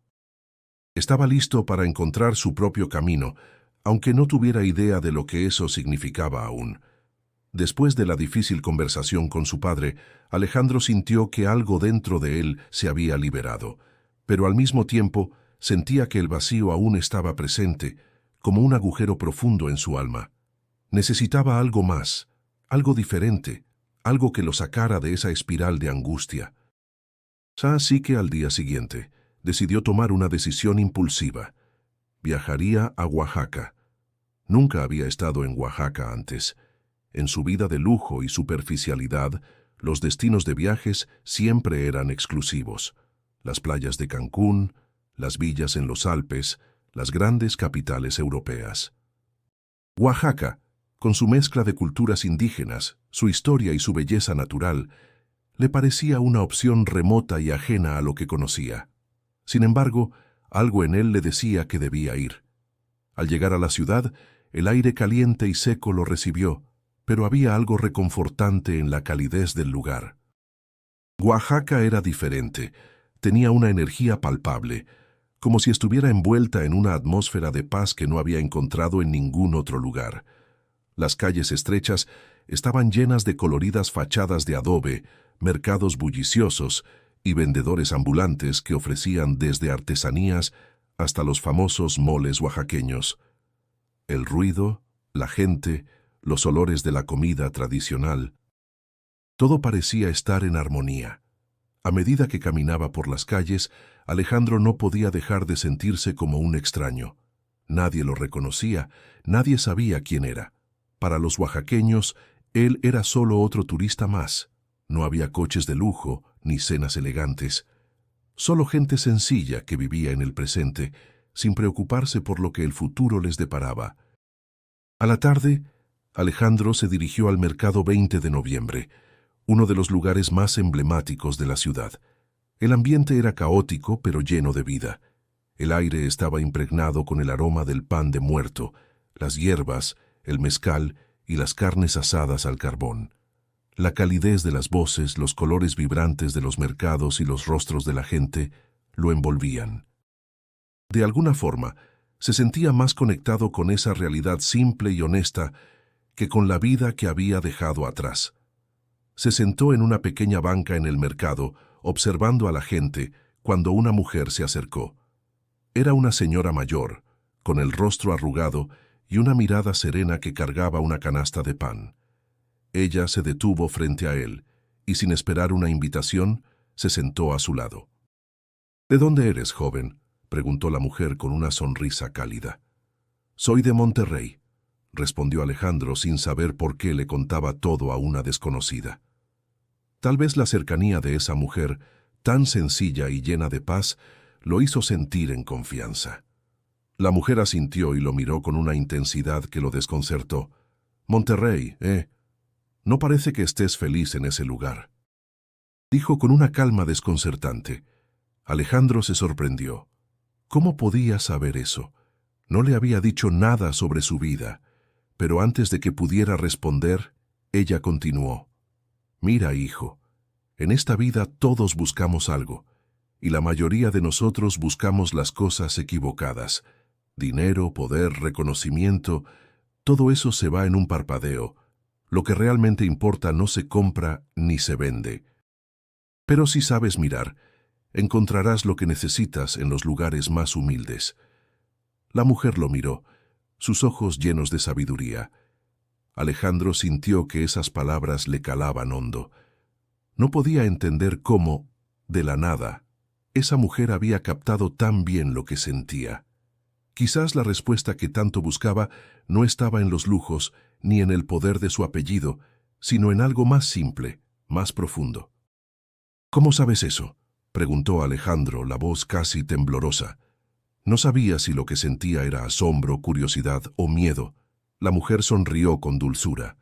Estaba listo para encontrar su propio camino, aunque no tuviera idea de lo que eso significaba aún. Después de la difícil conversación con su padre, Alejandro sintió que algo dentro de él se había liberado, pero al mismo tiempo sentía que el vacío aún estaba presente, como un agujero profundo en su alma. Necesitaba algo más, algo diferente, algo que lo sacara de esa espiral de angustia. Así que al día siguiente, decidió tomar una decisión impulsiva. Viajaría a Oaxaca. Nunca había estado en Oaxaca antes. En su vida de lujo y superficialidad, los destinos de viajes siempre eran exclusivos. Las playas de Cancún, las villas en los Alpes, las grandes capitales europeas. Oaxaca, con su mezcla de culturas indígenas, su historia y su belleza natural, le parecía una opción remota y ajena a lo que conocía. Sin embargo, algo en él le decía que debía ir. Al llegar a la ciudad, el aire caliente y seco lo recibió, pero había algo reconfortante en la calidez del lugar. Oaxaca era diferente, tenía una energía palpable, como si estuviera envuelta en una atmósfera de paz que no había encontrado en ningún otro lugar. Las calles estrechas estaban llenas de coloridas fachadas de adobe, mercados bulliciosos y vendedores ambulantes que ofrecían desde artesanías hasta los famosos moles oaxaqueños. El ruido, la gente, los olores de la comida tradicional, todo parecía estar en armonía. A medida que caminaba por las calles, Alejandro no podía dejar de sentirse como un extraño. Nadie lo reconocía, nadie sabía quién era. Para los oaxaqueños, él era solo otro turista más. No había coches de lujo ni cenas elegantes. Solo gente sencilla que vivía en el presente, sin preocuparse por lo que el futuro les deparaba. A la tarde, Alejandro se dirigió al mercado 20 de noviembre, uno de los lugares más emblemáticos de la ciudad. El ambiente era caótico pero lleno de vida. El aire estaba impregnado con el aroma del pan de muerto, las hierbas, el mezcal y las carnes asadas al carbón. La calidez de las voces, los colores vibrantes de los mercados y los rostros de la gente lo envolvían. De alguna forma, se sentía más conectado con esa realidad simple y honesta que con la vida que había dejado atrás. Se sentó en una pequeña banca en el mercado, observando a la gente, cuando una mujer se acercó. Era una señora mayor, con el rostro arrugado y una mirada serena que cargaba una canasta de pan. Ella se detuvo frente a él y, sin esperar una invitación, se sentó a su lado. «¿De dónde eres, joven?», preguntó la mujer con una sonrisa cálida. «Soy de Monterrey», respondió Alejandro sin saber por qué le contaba todo a una desconocida. Tal vez la cercanía de esa mujer, tan sencilla y llena de paz, lo hizo sentir en confianza. La mujer asintió y lo miró con una intensidad que lo desconcertó. «Monterrey, ¿eh? No parece que estés feliz en ese lugar», dijo con una calma desconcertante. Alejandro se sorprendió. ¿Cómo podía saber eso? No le había dicho nada sobre su vida, pero antes de que pudiera responder, ella continuó. «Mira, hijo, en esta vida todos buscamos algo, y la mayoría de nosotros buscamos las cosas equivocadas. Dinero, poder, reconocimiento, todo eso se va en un parpadeo. Lo que realmente importa no se compra ni se vende. Pero si sabes mirar, encontrarás lo que necesitas en los lugares más humildes». La mujer lo miró, sus ojos llenos de sabiduría. Alejandro sintió que esas palabras le calaban hondo. No podía entender cómo, de la nada, esa mujer había captado tan bien lo que sentía. Quizás la respuesta que tanto buscaba no estaba en los lujos ni en el poder de su apellido, sino en algo más simple, más profundo. «¿Cómo sabes eso?», preguntó Alejandro, la voz casi temblorosa. No sabía si lo que sentía era asombro, curiosidad o miedo. La mujer sonrió con dulzura.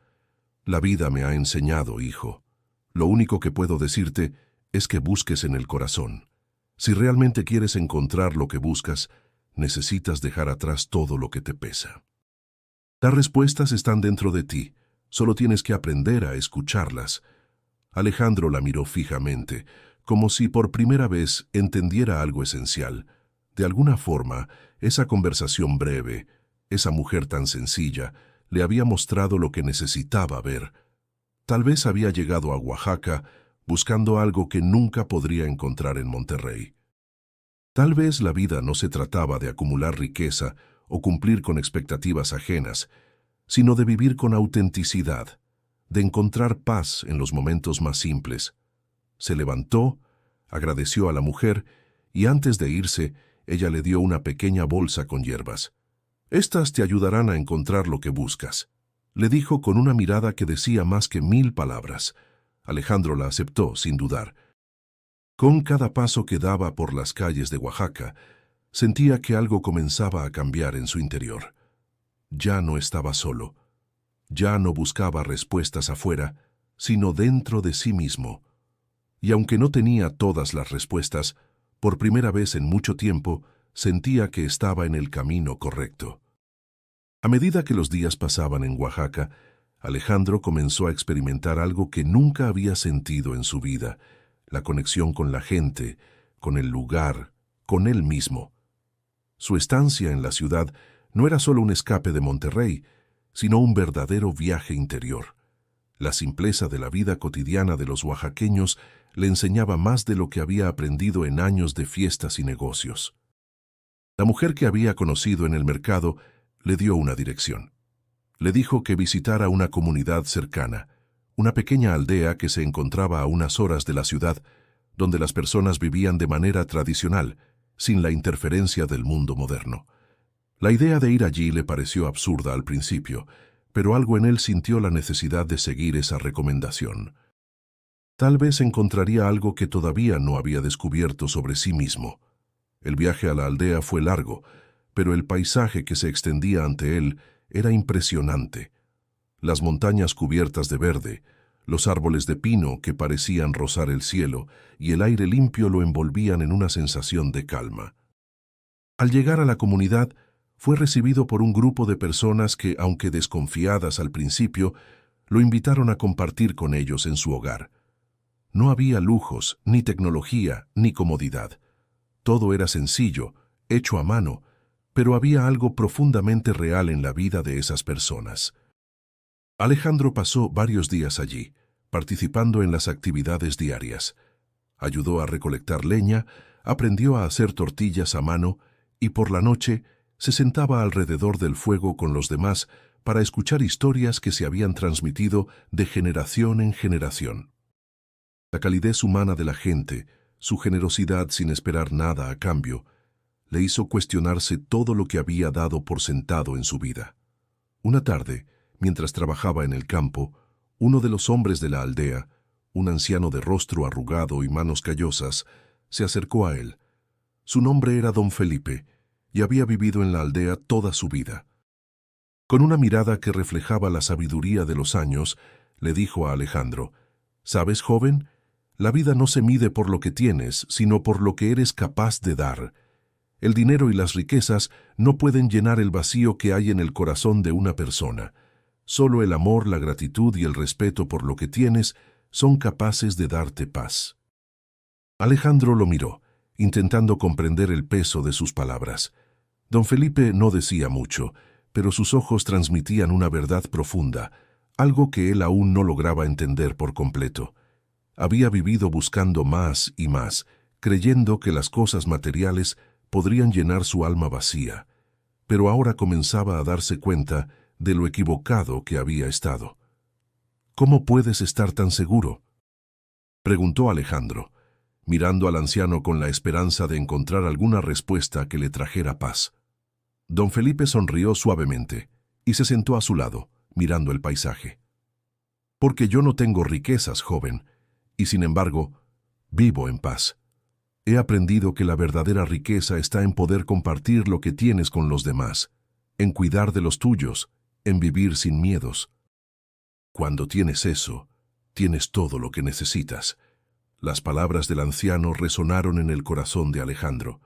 «La vida me ha enseñado, hijo. Lo único que puedo decirte es que busques en el corazón. Si realmente quieres encontrar lo que buscas, necesitas dejar atrás todo lo que te pesa. Las respuestas están dentro de ti, solo tienes que aprender a escucharlas». Alejandro la miró fijamente, como si por primera vez entendiera algo esencial. De alguna forma, esa conversación breve, esa mujer tan sencilla, le había mostrado lo que necesitaba ver. Tal vez había llegado a Oaxaca buscando algo que nunca podría encontrar en Monterrey. Tal vez la vida no se trataba de acumular riqueza o cumplir con expectativas ajenas, sino de vivir con autenticidad, de encontrar paz en los momentos más simples. Se levantó, agradeció a la mujer y antes de irse, ella le dio una pequeña bolsa con hierbas. «Estas te ayudarán a encontrar lo que buscas», le dijo con una mirada que decía más que 1000 palabras. Alejandro la aceptó sin dudar. Con cada paso que daba por las calles de Oaxaca, sentía que algo comenzaba a cambiar en su interior. Ya no estaba solo. Ya no buscaba respuestas afuera, sino dentro de sí mismo. Y aunque no tenía todas las respuestas, por primera vez en mucho tiempo, sentía que estaba en el camino correcto. A medida que los días pasaban en Oaxaca, Alejandro comenzó a experimentar algo que nunca había sentido en su vida, la conexión con la gente, con el lugar, con él mismo. Su estancia en la ciudad no era solo un escape de Monterrey, sino un verdadero viaje interior. La simpleza de la vida cotidiana de los oaxaqueños le enseñaba más de lo que había aprendido en años de fiestas y negocios. La mujer que había conocido en el mercado le dio una dirección. Le dijo que visitara una comunidad cercana, una pequeña aldea que se encontraba a unas horas de la ciudad, donde las personas vivían de manera tradicional, sin la interferencia del mundo moderno. La idea de ir allí le pareció absurda al principio, pero algo en él sintió la necesidad de seguir esa recomendación. Tal vez encontraría algo que todavía no había descubierto sobre sí mismo. El viaje a la aldea fue largo, pero el paisaje que se extendía ante él era impresionante. Las montañas cubiertas de verde, los árboles de pino que parecían rozar el cielo y el aire limpio lo envolvían en una sensación de calma. Al llegar a la comunidad, fue recibido por un grupo de personas que, aunque desconfiadas al principio, lo invitaron a compartir con ellos en su hogar. No había lujos, ni tecnología, ni comodidad. Todo era sencillo, hecho a mano, pero había algo profundamente real en la vida de esas personas. Alejandro pasó varios días allí, participando en las actividades diarias. Ayudó a recolectar leña, aprendió a hacer tortillas a mano y por la noche se sentaba alrededor del fuego con los demás para escuchar historias que se habían transmitido de generación en generación. La calidez humana de la gente, su generosidad sin esperar nada a cambio, le hizo cuestionarse todo lo que había dado por sentado en su vida. Una tarde, mientras trabajaba en el campo, uno de los hombres de la aldea, un anciano de rostro arrugado y manos callosas, se acercó a él. Su nombre era Don Felipe, y había vivido en la aldea toda su vida. Con una mirada que reflejaba la sabiduría de los años, le dijo a Alejandro: «¿Sabes, joven? La vida no se mide por lo que tienes, sino por lo que eres capaz de dar. El dinero y las riquezas no pueden llenar el vacío que hay en el corazón de una persona. Solo el amor, la gratitud y el respeto por lo que tienes son capaces de darte paz». Alejandro lo miró, intentando comprender el peso de sus palabras. Don Felipe no decía mucho, pero sus ojos transmitían una verdad profunda, algo que él aún no lograba entender por completo. Había vivido buscando más y más, creyendo que las cosas materiales podrían llenar su alma vacía, pero ahora comenzaba a darse cuenta de lo equivocado que había estado. «¿Cómo puedes estar tan seguro?», preguntó Alejandro, mirando al anciano con la esperanza de encontrar alguna respuesta que le trajera paz. Don Felipe sonrió suavemente y se sentó a su lado, mirando el paisaje. «Porque yo no tengo riquezas, joven, y sin embargo, vivo en paz. He aprendido que la verdadera riqueza está en poder compartir lo que tienes con los demás, en cuidar de los tuyos, en vivir sin miedos. Cuando tienes eso, tienes todo lo que necesitas». Las palabras del anciano resonaron en el corazón de Alejandro.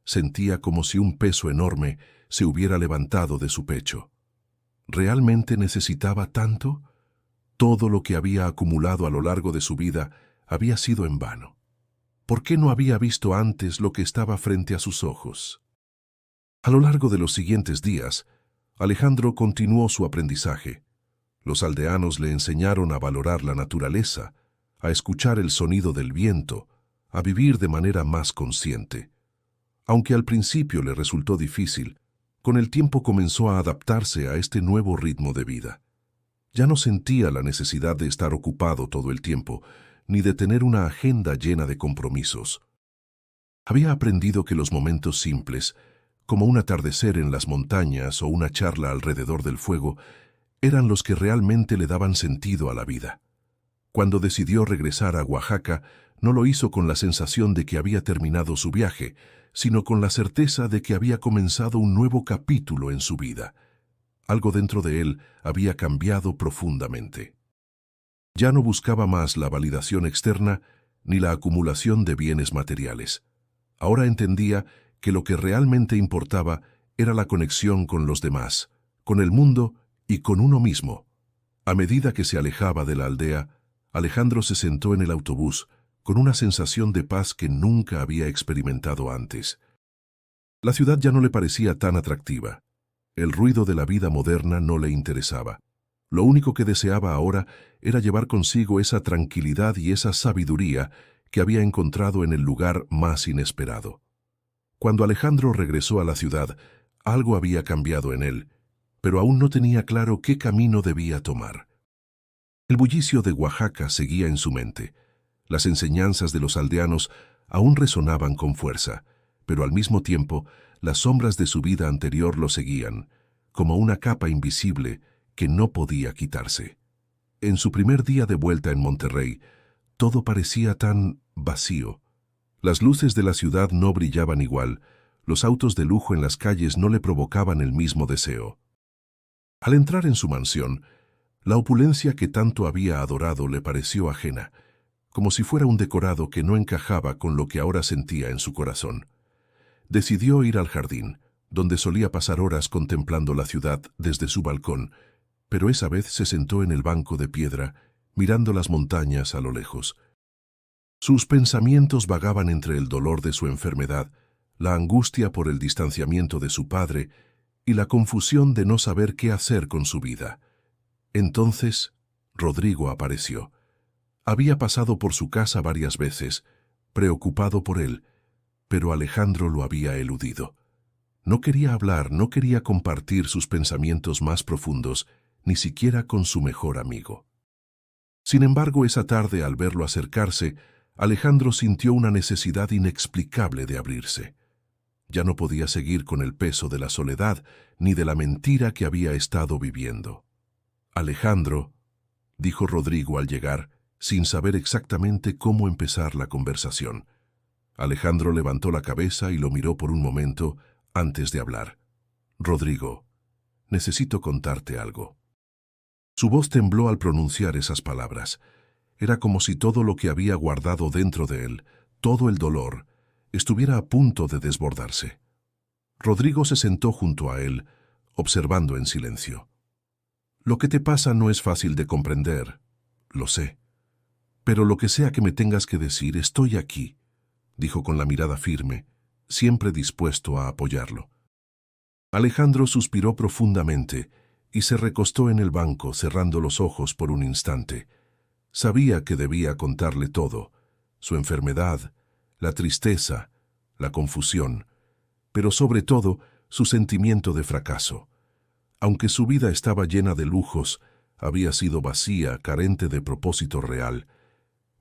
Sentía como si un peso enorme se hubiera levantado de su pecho. ¿Realmente necesitaba tanto? Todo lo que había acumulado a lo largo de su vida había sido en vano. ¿Por qué no había visto antes lo que estaba frente a sus ojos? A lo largo de los siguientes días, Alejandro continuó su aprendizaje. Los aldeanos le enseñaron a valorar la naturaleza, a escuchar el sonido del viento, a vivir de manera más consciente. Aunque al principio le resultó difícil, con el tiempo comenzó a adaptarse a este nuevo ritmo de vida. Ya no sentía la necesidad de estar ocupado todo el tiempo, ni de tener una agenda llena de compromisos. Había aprendido que los momentos simples, como un atardecer en las montañas o una charla alrededor del fuego, eran los que realmente le daban sentido a la vida. Cuando decidió regresar a Oaxaca, no lo hizo con la sensación de que había terminado su viaje, sino con la certeza de que había comenzado un nuevo capítulo en su vida. Algo dentro de él había cambiado profundamente. Ya no buscaba más la validación externa ni la acumulación de bienes materiales. Ahora entendía que lo que realmente importaba era la conexión con los demás, con el mundo y con uno mismo. A medida que se alejaba de la aldea, Alejandro se sentó en el autobús con una sensación de paz que nunca había experimentado antes. La ciudad ya no le parecía tan atractiva. El ruido de la vida moderna no le interesaba. Lo único que deseaba ahora era llevar consigo esa tranquilidad y esa sabiduría que había encontrado en el lugar más inesperado. Cuando Alejandro regresó a la ciudad, algo había cambiado en él, pero aún no tenía claro qué camino debía tomar. El bullicio de Oaxaca seguía en su mente. Las enseñanzas de los aldeanos aún resonaban con fuerza, pero al mismo tiempo las sombras de su vida anterior lo seguían, como una capa invisible que no podía quitarse. En su primer día de vuelta en Monterrey, todo parecía tan vacío. Las luces de la ciudad no brillaban igual, los autos de lujo en las calles no le provocaban el mismo deseo. Al entrar en su mansión, la opulencia que tanto había adorado le pareció ajena, como si fuera un decorado que no encajaba con lo que ahora sentía en su corazón. Decidió ir al jardín, donde solía pasar horas contemplando la ciudad desde su balcón, pero esa vez se sentó en el banco de piedra, mirando las montañas a lo lejos. Sus pensamientos vagaban entre el dolor de su enfermedad, la angustia por el distanciamiento de su padre y la confusión de no saber qué hacer con su vida. Entonces, Rodrigo apareció. Había pasado por su casa varias veces, preocupado por él, pero Alejandro lo había eludido. No quería hablar, no quería compartir sus pensamientos más profundos, ni siquiera con su mejor amigo. Sin embargo, esa tarde, al verlo acercarse, Alejandro sintió una necesidad inexplicable de abrirse. Ya no podía seguir con el peso de la soledad ni de la mentira que había estado viviendo. «Alejandro», dijo Rodrigo al llegar, sin saber exactamente cómo empezar la conversación. Alejandro levantó la cabeza y lo miró por un momento antes de hablar. «Rodrigo, necesito contarte algo». Su voz tembló al pronunciar esas palabras. Era como si todo lo que había guardado dentro de él, todo el dolor, estuviera a punto de desbordarse. Rodrigo se sentó junto a él, observando en silencio. «Lo que te pasa no es fácil de comprender, lo sé. Pero lo que sea que me tengas que decir, estoy aquí», dijo con la mirada firme, siempre dispuesto a apoyarlo. Alejandro suspiró profundamente y se recostó en el banco, cerrando los ojos por un instante. Sabía que debía contarle todo, su enfermedad, la tristeza, la confusión, pero sobre todo su sentimiento de fracaso. Aunque su vida estaba llena de lujos, había sido vacía, carente de propósito real.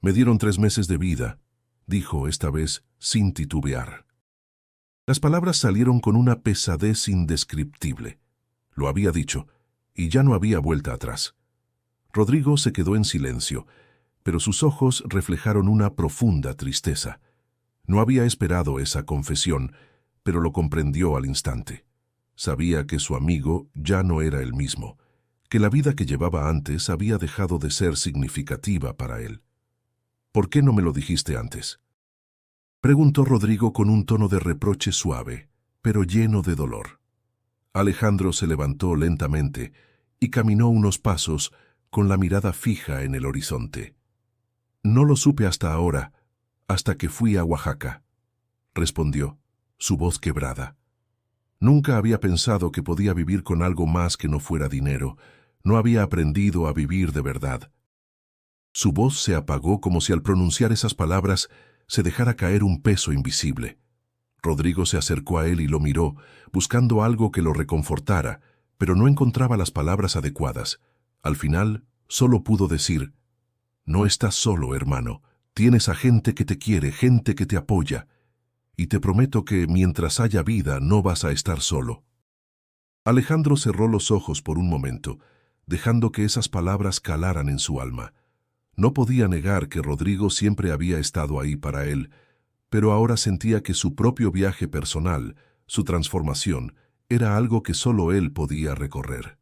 «Me dieron 3 meses de vida», dijo esta vez sin titubear. Las palabras salieron con una pesadez indescriptible. Lo había dicho, y ya no había vuelta atrás. Rodrigo se quedó en silencio, pero sus ojos reflejaron una profunda tristeza. No había esperado esa confesión, pero lo comprendió al instante. Sabía que su amigo ya no era el mismo, que la vida que llevaba antes había dejado de ser significativa para él. «¿Por qué no me lo dijiste antes?», preguntó Rodrigo con un tono de reproche suave, pero lleno de dolor. Alejandro se levantó lentamente y caminó unos pasos con la mirada fija en el horizonte. «No lo supe hasta ahora, hasta que fui a Oaxaca», respondió, su voz quebrada. Nunca había pensado que podía vivir con algo más que no fuera dinero. No había aprendido a vivir de verdad. Su voz se apagó como si al pronunciar esas palabras se dejara caer un peso invisible. Rodrigo se acercó a él y lo miró, buscando algo que lo reconfortara, pero no encontraba las palabras adecuadas. Al final, solo pudo decir: «No estás solo, hermano. Tienes a gente que te quiere, gente que te apoya. Y te prometo que mientras haya vida no vas a estar solo». Alejandro cerró los ojos por un momento, dejando que esas palabras calaran en su alma. No podía negar que Rodrigo siempre había estado ahí para él, pero ahora sentía que su propio viaje personal, su transformación, era algo que solo él podía recorrer.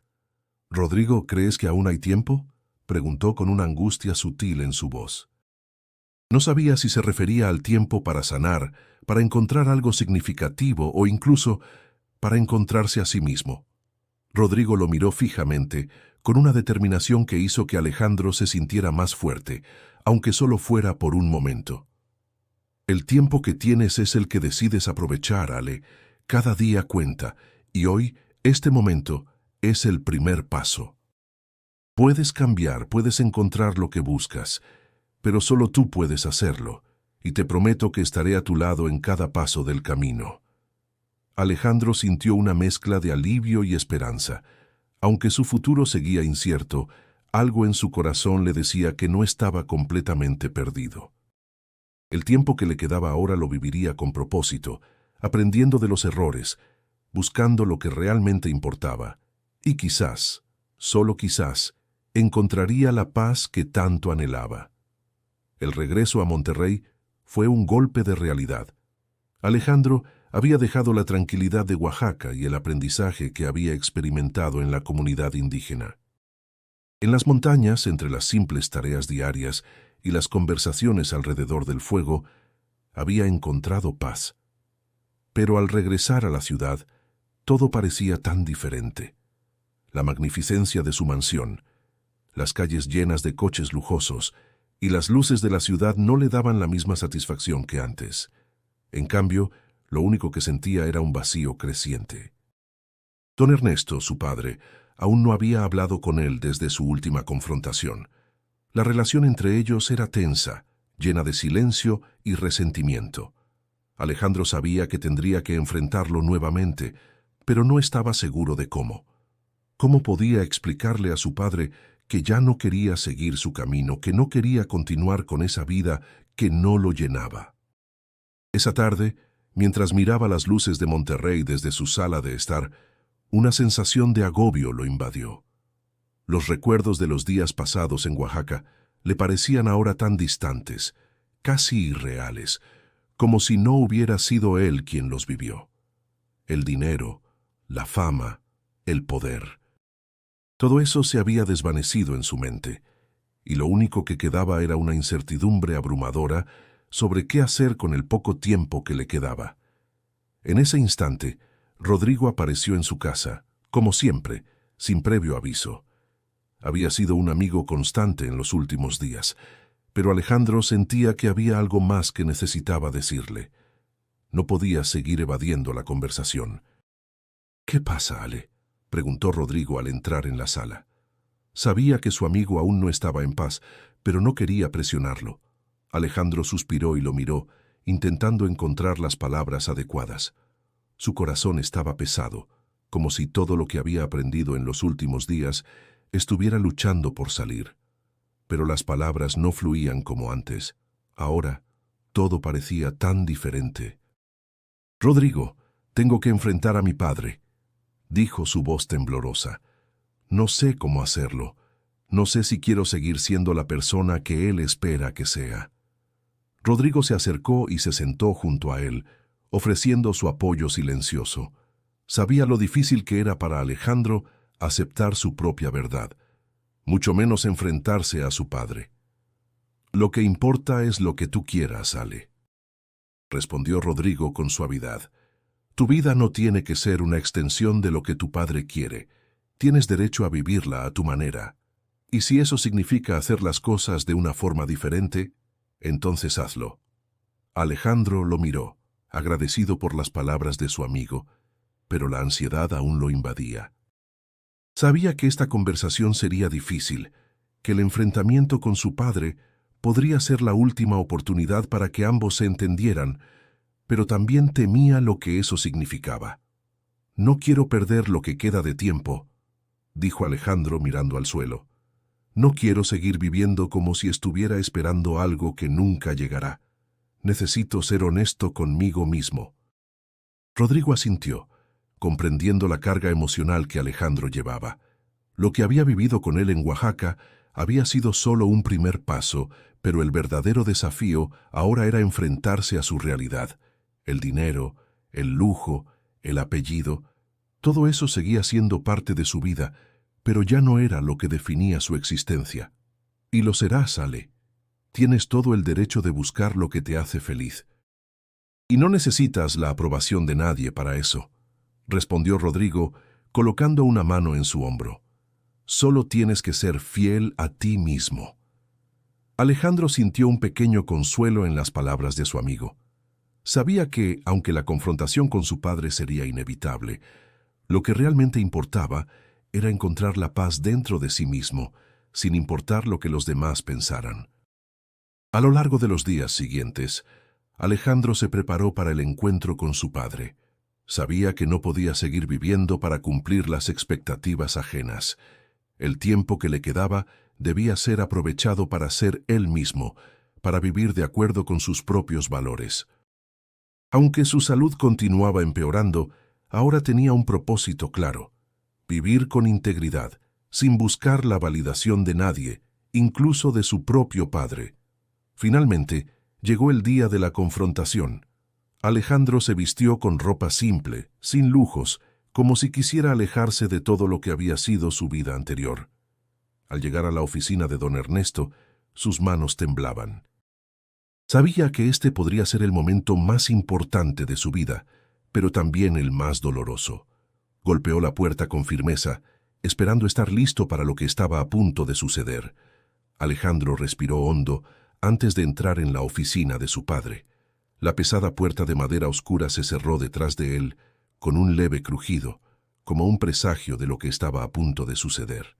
«Rodrigo, ¿crees que aún hay tiempo?», preguntó con una angustia sutil en su voz. No sabía si se refería al tiempo para sanar, para encontrar algo significativo o incluso para encontrarse a sí mismo. Rodrigo lo miró fijamente, con una determinación que hizo que Alejandro se sintiera más fuerte, aunque solo fuera por un momento. «El tiempo que tienes es el que decides aprovechar, Ale. Cada día cuenta, y hoy, este momento, es el primer paso. Puedes cambiar, puedes encontrar lo que buscas, pero solo tú puedes hacerlo, y te prometo que estaré a tu lado en cada paso del camino». Alejandro sintió una mezcla de alivio y esperanza. Aunque su futuro seguía incierto, algo en su corazón le decía que no estaba completamente perdido. El tiempo que le quedaba ahora lo viviría con propósito, aprendiendo de los errores, buscando lo que realmente importaba, y quizás, solo quizás, encontraría la paz que tanto anhelaba. El regreso a Monterrey fue un golpe de realidad. Alejandro había dejado la tranquilidad de Oaxaca y el aprendizaje que había experimentado en la comunidad indígena. En las montañas, entre las simples tareas diarias y las conversaciones alrededor del fuego, había encontrado paz. Pero al regresar a la ciudad, todo parecía tan diferente. La magnificencia de su mansión, las calles llenas de coches lujosos y las luces de la ciudad no le daban la misma satisfacción que antes. En cambio, Lo único que sentía era un vacío creciente. Don Ernesto, su padre, aún no había hablado con él desde su última confrontación. La relación entre ellos era tensa, llena de silencio y resentimiento. Alejandro sabía que tendría que enfrentarlo nuevamente, pero no estaba seguro de cómo. ¿Cómo podía explicarle a su padre que ya no quería seguir su camino, que no quería continuar con esa vida que no lo llenaba? Esa tarde, mientras miraba las luces de Monterrey desde su sala de estar, una sensación de agobio lo invadió. Los recuerdos de los días pasados en Oaxaca le parecían ahora tan distantes, casi irreales, como si no hubiera sido él quien los vivió. El dinero, la fama, el poder. Todo eso se había desvanecido en su mente, y lo único que quedaba era una incertidumbre abrumadora sobre qué hacer con el poco tiempo que le quedaba. En ese instante, Rodrigo apareció en su casa, como siempre, sin previo aviso. Había sido un amigo constante en los últimos días, pero Alejandro sentía que había algo más que necesitaba decirle. No podía seguir evadiendo la conversación. «¿Qué pasa, Ale?», preguntó Rodrigo al entrar en la sala. Sabía que su amigo aún no estaba en paz, pero no quería presionarlo. Alejandro suspiró y lo miró, intentando encontrar las palabras adecuadas. Su corazón estaba pesado, como si todo lo que había aprendido en los últimos días estuviera luchando por salir. Pero las palabras no fluían como antes. Ahora, todo parecía tan diferente. «Rodrigo, tengo que enfrentar a mi padre», dijo su voz temblorosa. «No sé cómo hacerlo. No sé si quiero seguir siendo la persona que él espera que sea». Rodrigo se acercó y se sentó junto a él, ofreciendo su apoyo silencioso. Sabía lo difícil que era para Alejandro aceptar su propia verdad, mucho menos enfrentarse a su padre. «Lo que importa es lo que tú quieras, Ale», respondió Rodrigo con suavidad. «Tu vida no tiene que ser una extensión de lo que tu padre quiere. Tienes derecho a vivirla a tu manera. Y si eso significa hacer las cosas de una forma diferente, entonces hazlo». Alejandro lo miró, agradecido por las palabras de su amigo, pero la ansiedad aún lo invadía. Sabía que esta conversación sería difícil, que el enfrentamiento con su padre podría ser la última oportunidad para que ambos se entendieran, pero también temía lo que eso significaba. «No quiero perder lo que queda de tiempo», dijo Alejandro mirando al suelo. «No quiero seguir viviendo como si estuviera esperando algo que nunca llegará. Necesito ser honesto conmigo mismo». Rodrigo asintió, comprendiendo la carga emocional que Alejandro llevaba. Lo que había vivido con él en Oaxaca había sido solo un primer paso, pero el verdadero desafío ahora era enfrentarse a su realidad. El dinero, el lujo, el apellido, todo eso seguía siendo parte de su vida, pero ya no era lo que definía su existencia. «Y lo serás, Ale. Tienes todo el derecho de buscar lo que te hace feliz. Y no necesitas la aprobación de nadie para eso», respondió Rodrigo, colocando una mano en su hombro. «Solo tienes que ser fiel a ti mismo». Alejandro sintió un pequeño consuelo en las palabras de su amigo. Sabía que, aunque la confrontación con su padre sería inevitable, lo que realmente importaba era encontrar la paz dentro de sí mismo, sin importar lo que los demás pensaran. A lo largo de los días siguientes, Alejandro se preparó para el encuentro con su padre. Sabía que no podía seguir viviendo para cumplir las expectativas ajenas. El tiempo que le quedaba debía ser aprovechado para ser él mismo, para vivir de acuerdo con sus propios valores. Aunque su salud continuaba empeorando, ahora tenía un propósito claro: vivir con integridad, sin buscar la validación de nadie, incluso de su propio padre. Finalmente, llegó el día de la confrontación. Alejandro se vistió con ropa simple, sin lujos, como si quisiera alejarse de todo lo que había sido su vida anterior. Al llegar a la oficina de don Ernesto, sus manos temblaban. Sabía que este podría ser el momento más importante de su vida, pero también el más doloroso. Golpeó la puerta con firmeza, esperando estar listo para lo que estaba a punto de suceder. Alejandro respiró hondo antes de entrar en la oficina de su padre. La pesada puerta de madera oscura se cerró detrás de él, con un leve crujido, como un presagio de lo que estaba a punto de suceder.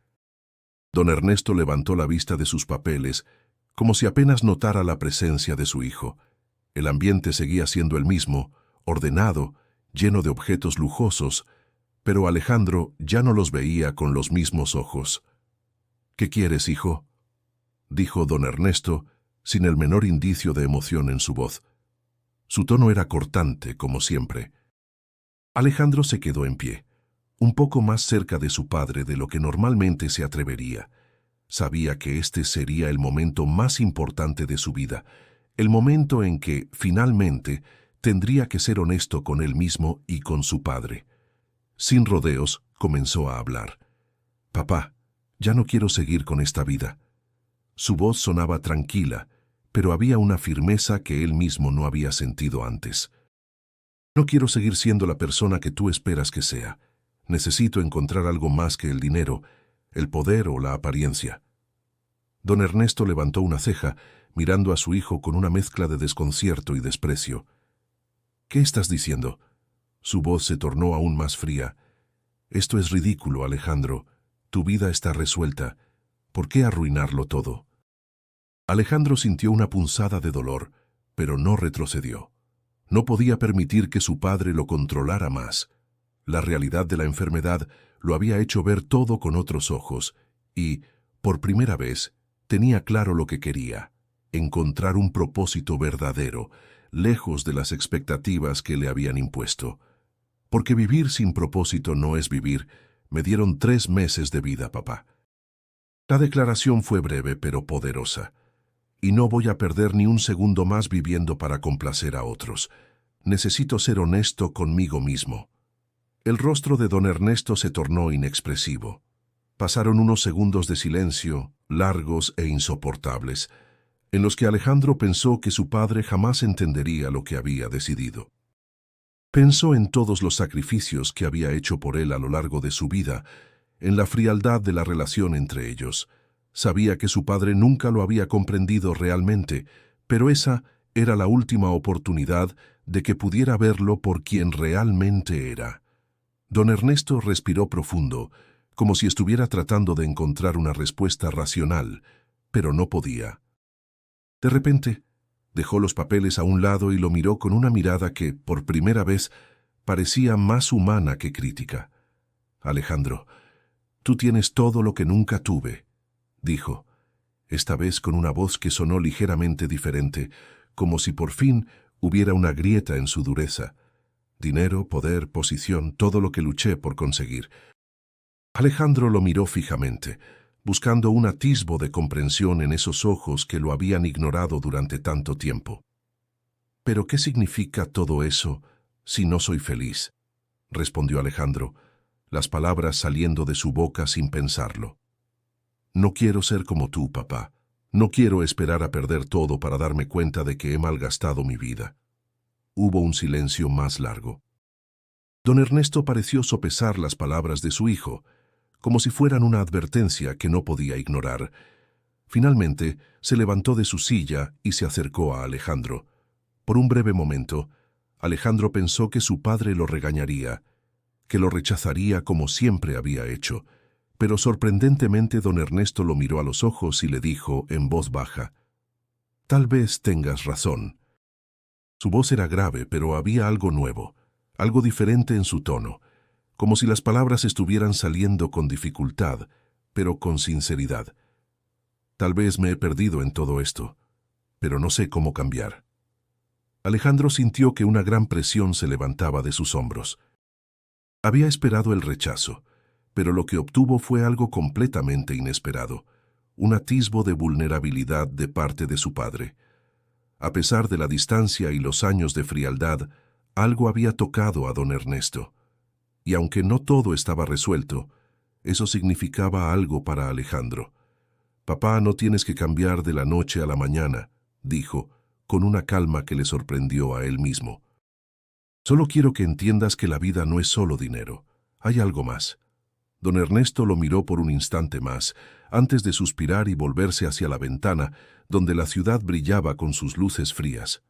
Don Ernesto levantó la vista de sus papeles, como si apenas notara la presencia de su hijo. El ambiente seguía siendo el mismo, ordenado, lleno de objetos lujosos, pero Alejandro ya no los veía con los mismos ojos. «¿Qué quieres, hijo?», dijo don Ernesto, sin el menor indicio de emoción en su voz. Su tono era cortante, como siempre. Alejandro se quedó en pie, un poco más cerca de su padre de lo que normalmente se atrevería. Sabía que este sería el momento más importante de su vida, el momento en que, finalmente, tendría que ser honesto con él mismo y con su padre. Sin rodeos, comenzó a hablar. «Papá, ya no quiero seguir con esta vida». Su voz sonaba tranquila, pero había una firmeza que él mismo no había sentido antes. «No quiero seguir siendo la persona que tú esperas que sea. Necesito encontrar algo más que el dinero, el poder o la apariencia». Don Ernesto levantó una ceja, mirando a su hijo con una mezcla de desconcierto y desprecio. «¿Qué estás diciendo?». Su voz se tornó aún más fría. «Esto es ridículo, Alejandro. Tu vida está resuelta. ¿Por qué arruinarlo todo?». Alejandro sintió una punzada de dolor, pero no retrocedió. No podía permitir que su padre lo controlara más. La realidad de la enfermedad lo había hecho ver todo con otros ojos y, por primera vez, tenía claro lo que quería: encontrar un propósito verdadero, lejos de las expectativas que le habían impuesto. «Porque vivir sin propósito no es vivir. Me dieron 3 meses de vida, papá». La declaración fue breve pero poderosa. «Y no voy a perder ni un segundo más viviendo para complacer a otros. Necesito ser honesto conmigo mismo». El rostro de don Ernesto se tornó inexpresivo. Pasaron unos segundos de silencio, largos e insoportables, en los que Alejandro pensó que su padre jamás entendería lo que había decidido. Pensó en todos los sacrificios que había hecho por él a lo largo de su vida, en la frialdad de la relación entre ellos. Sabía que su padre nunca lo había comprendido realmente, pero esa era la última oportunidad de que pudiera verlo por quien realmente era. Don Ernesto respiró profundo, como si estuviera tratando de encontrar una respuesta racional, pero no podía. De repente, dejó los papeles a un lado y lo miró con una mirada que, por primera vez, parecía más humana que crítica. «Alejandro, tú tienes todo lo que nunca tuve», dijo, esta vez con una voz que sonó ligeramente diferente, como si por fin hubiera una grieta en su dureza. «Dinero, poder, posición, todo lo que luché por conseguir». Alejandro lo miró fijamente, buscando un atisbo de comprensión en esos ojos que lo habían ignorado durante tanto tiempo. «¿Pero qué significa todo eso si no soy feliz?», respondió Alejandro, las palabras saliendo de su boca sin pensarlo. «No quiero ser como tú, papá. No quiero esperar a perder todo para darme cuenta de que he malgastado mi vida». Hubo un silencio más largo. Don Ernesto pareció sopesar las palabras de su hijo, como si fueran una advertencia que no podía ignorar. Finalmente, se levantó de su silla y se acercó a Alejandro. Por un breve momento, Alejandro pensó que su padre lo regañaría, que lo rechazaría como siempre había hecho, pero sorprendentemente don Ernesto lo miró a los ojos y le dijo en voz baja: «Tal vez tengas razón». Su voz era grave, pero había algo nuevo, algo diferente en su tono, como si las palabras estuvieran saliendo con dificultad, pero con sinceridad. «Tal vez me he perdido en todo esto, pero no sé cómo cambiar». Alejandro sintió que una gran presión se levantaba de sus hombros. Había esperado el rechazo, pero lo que obtuvo fue algo completamente inesperado, un atisbo de vulnerabilidad de parte de su padre. A pesar de la distancia y los años de frialdad, algo había tocado a don Ernesto. Y aunque no todo estaba resuelto, eso significaba algo para Alejandro. «Papá, no tienes que cambiar de la noche a la mañana», dijo, con una calma que le sorprendió a él mismo. «Solo quiero que entiendas que la vida no es solo dinero. Hay algo más». Don Ernesto lo miró por un instante más, antes de suspirar y volverse hacia la ventana, donde la ciudad brillaba con sus luces frías.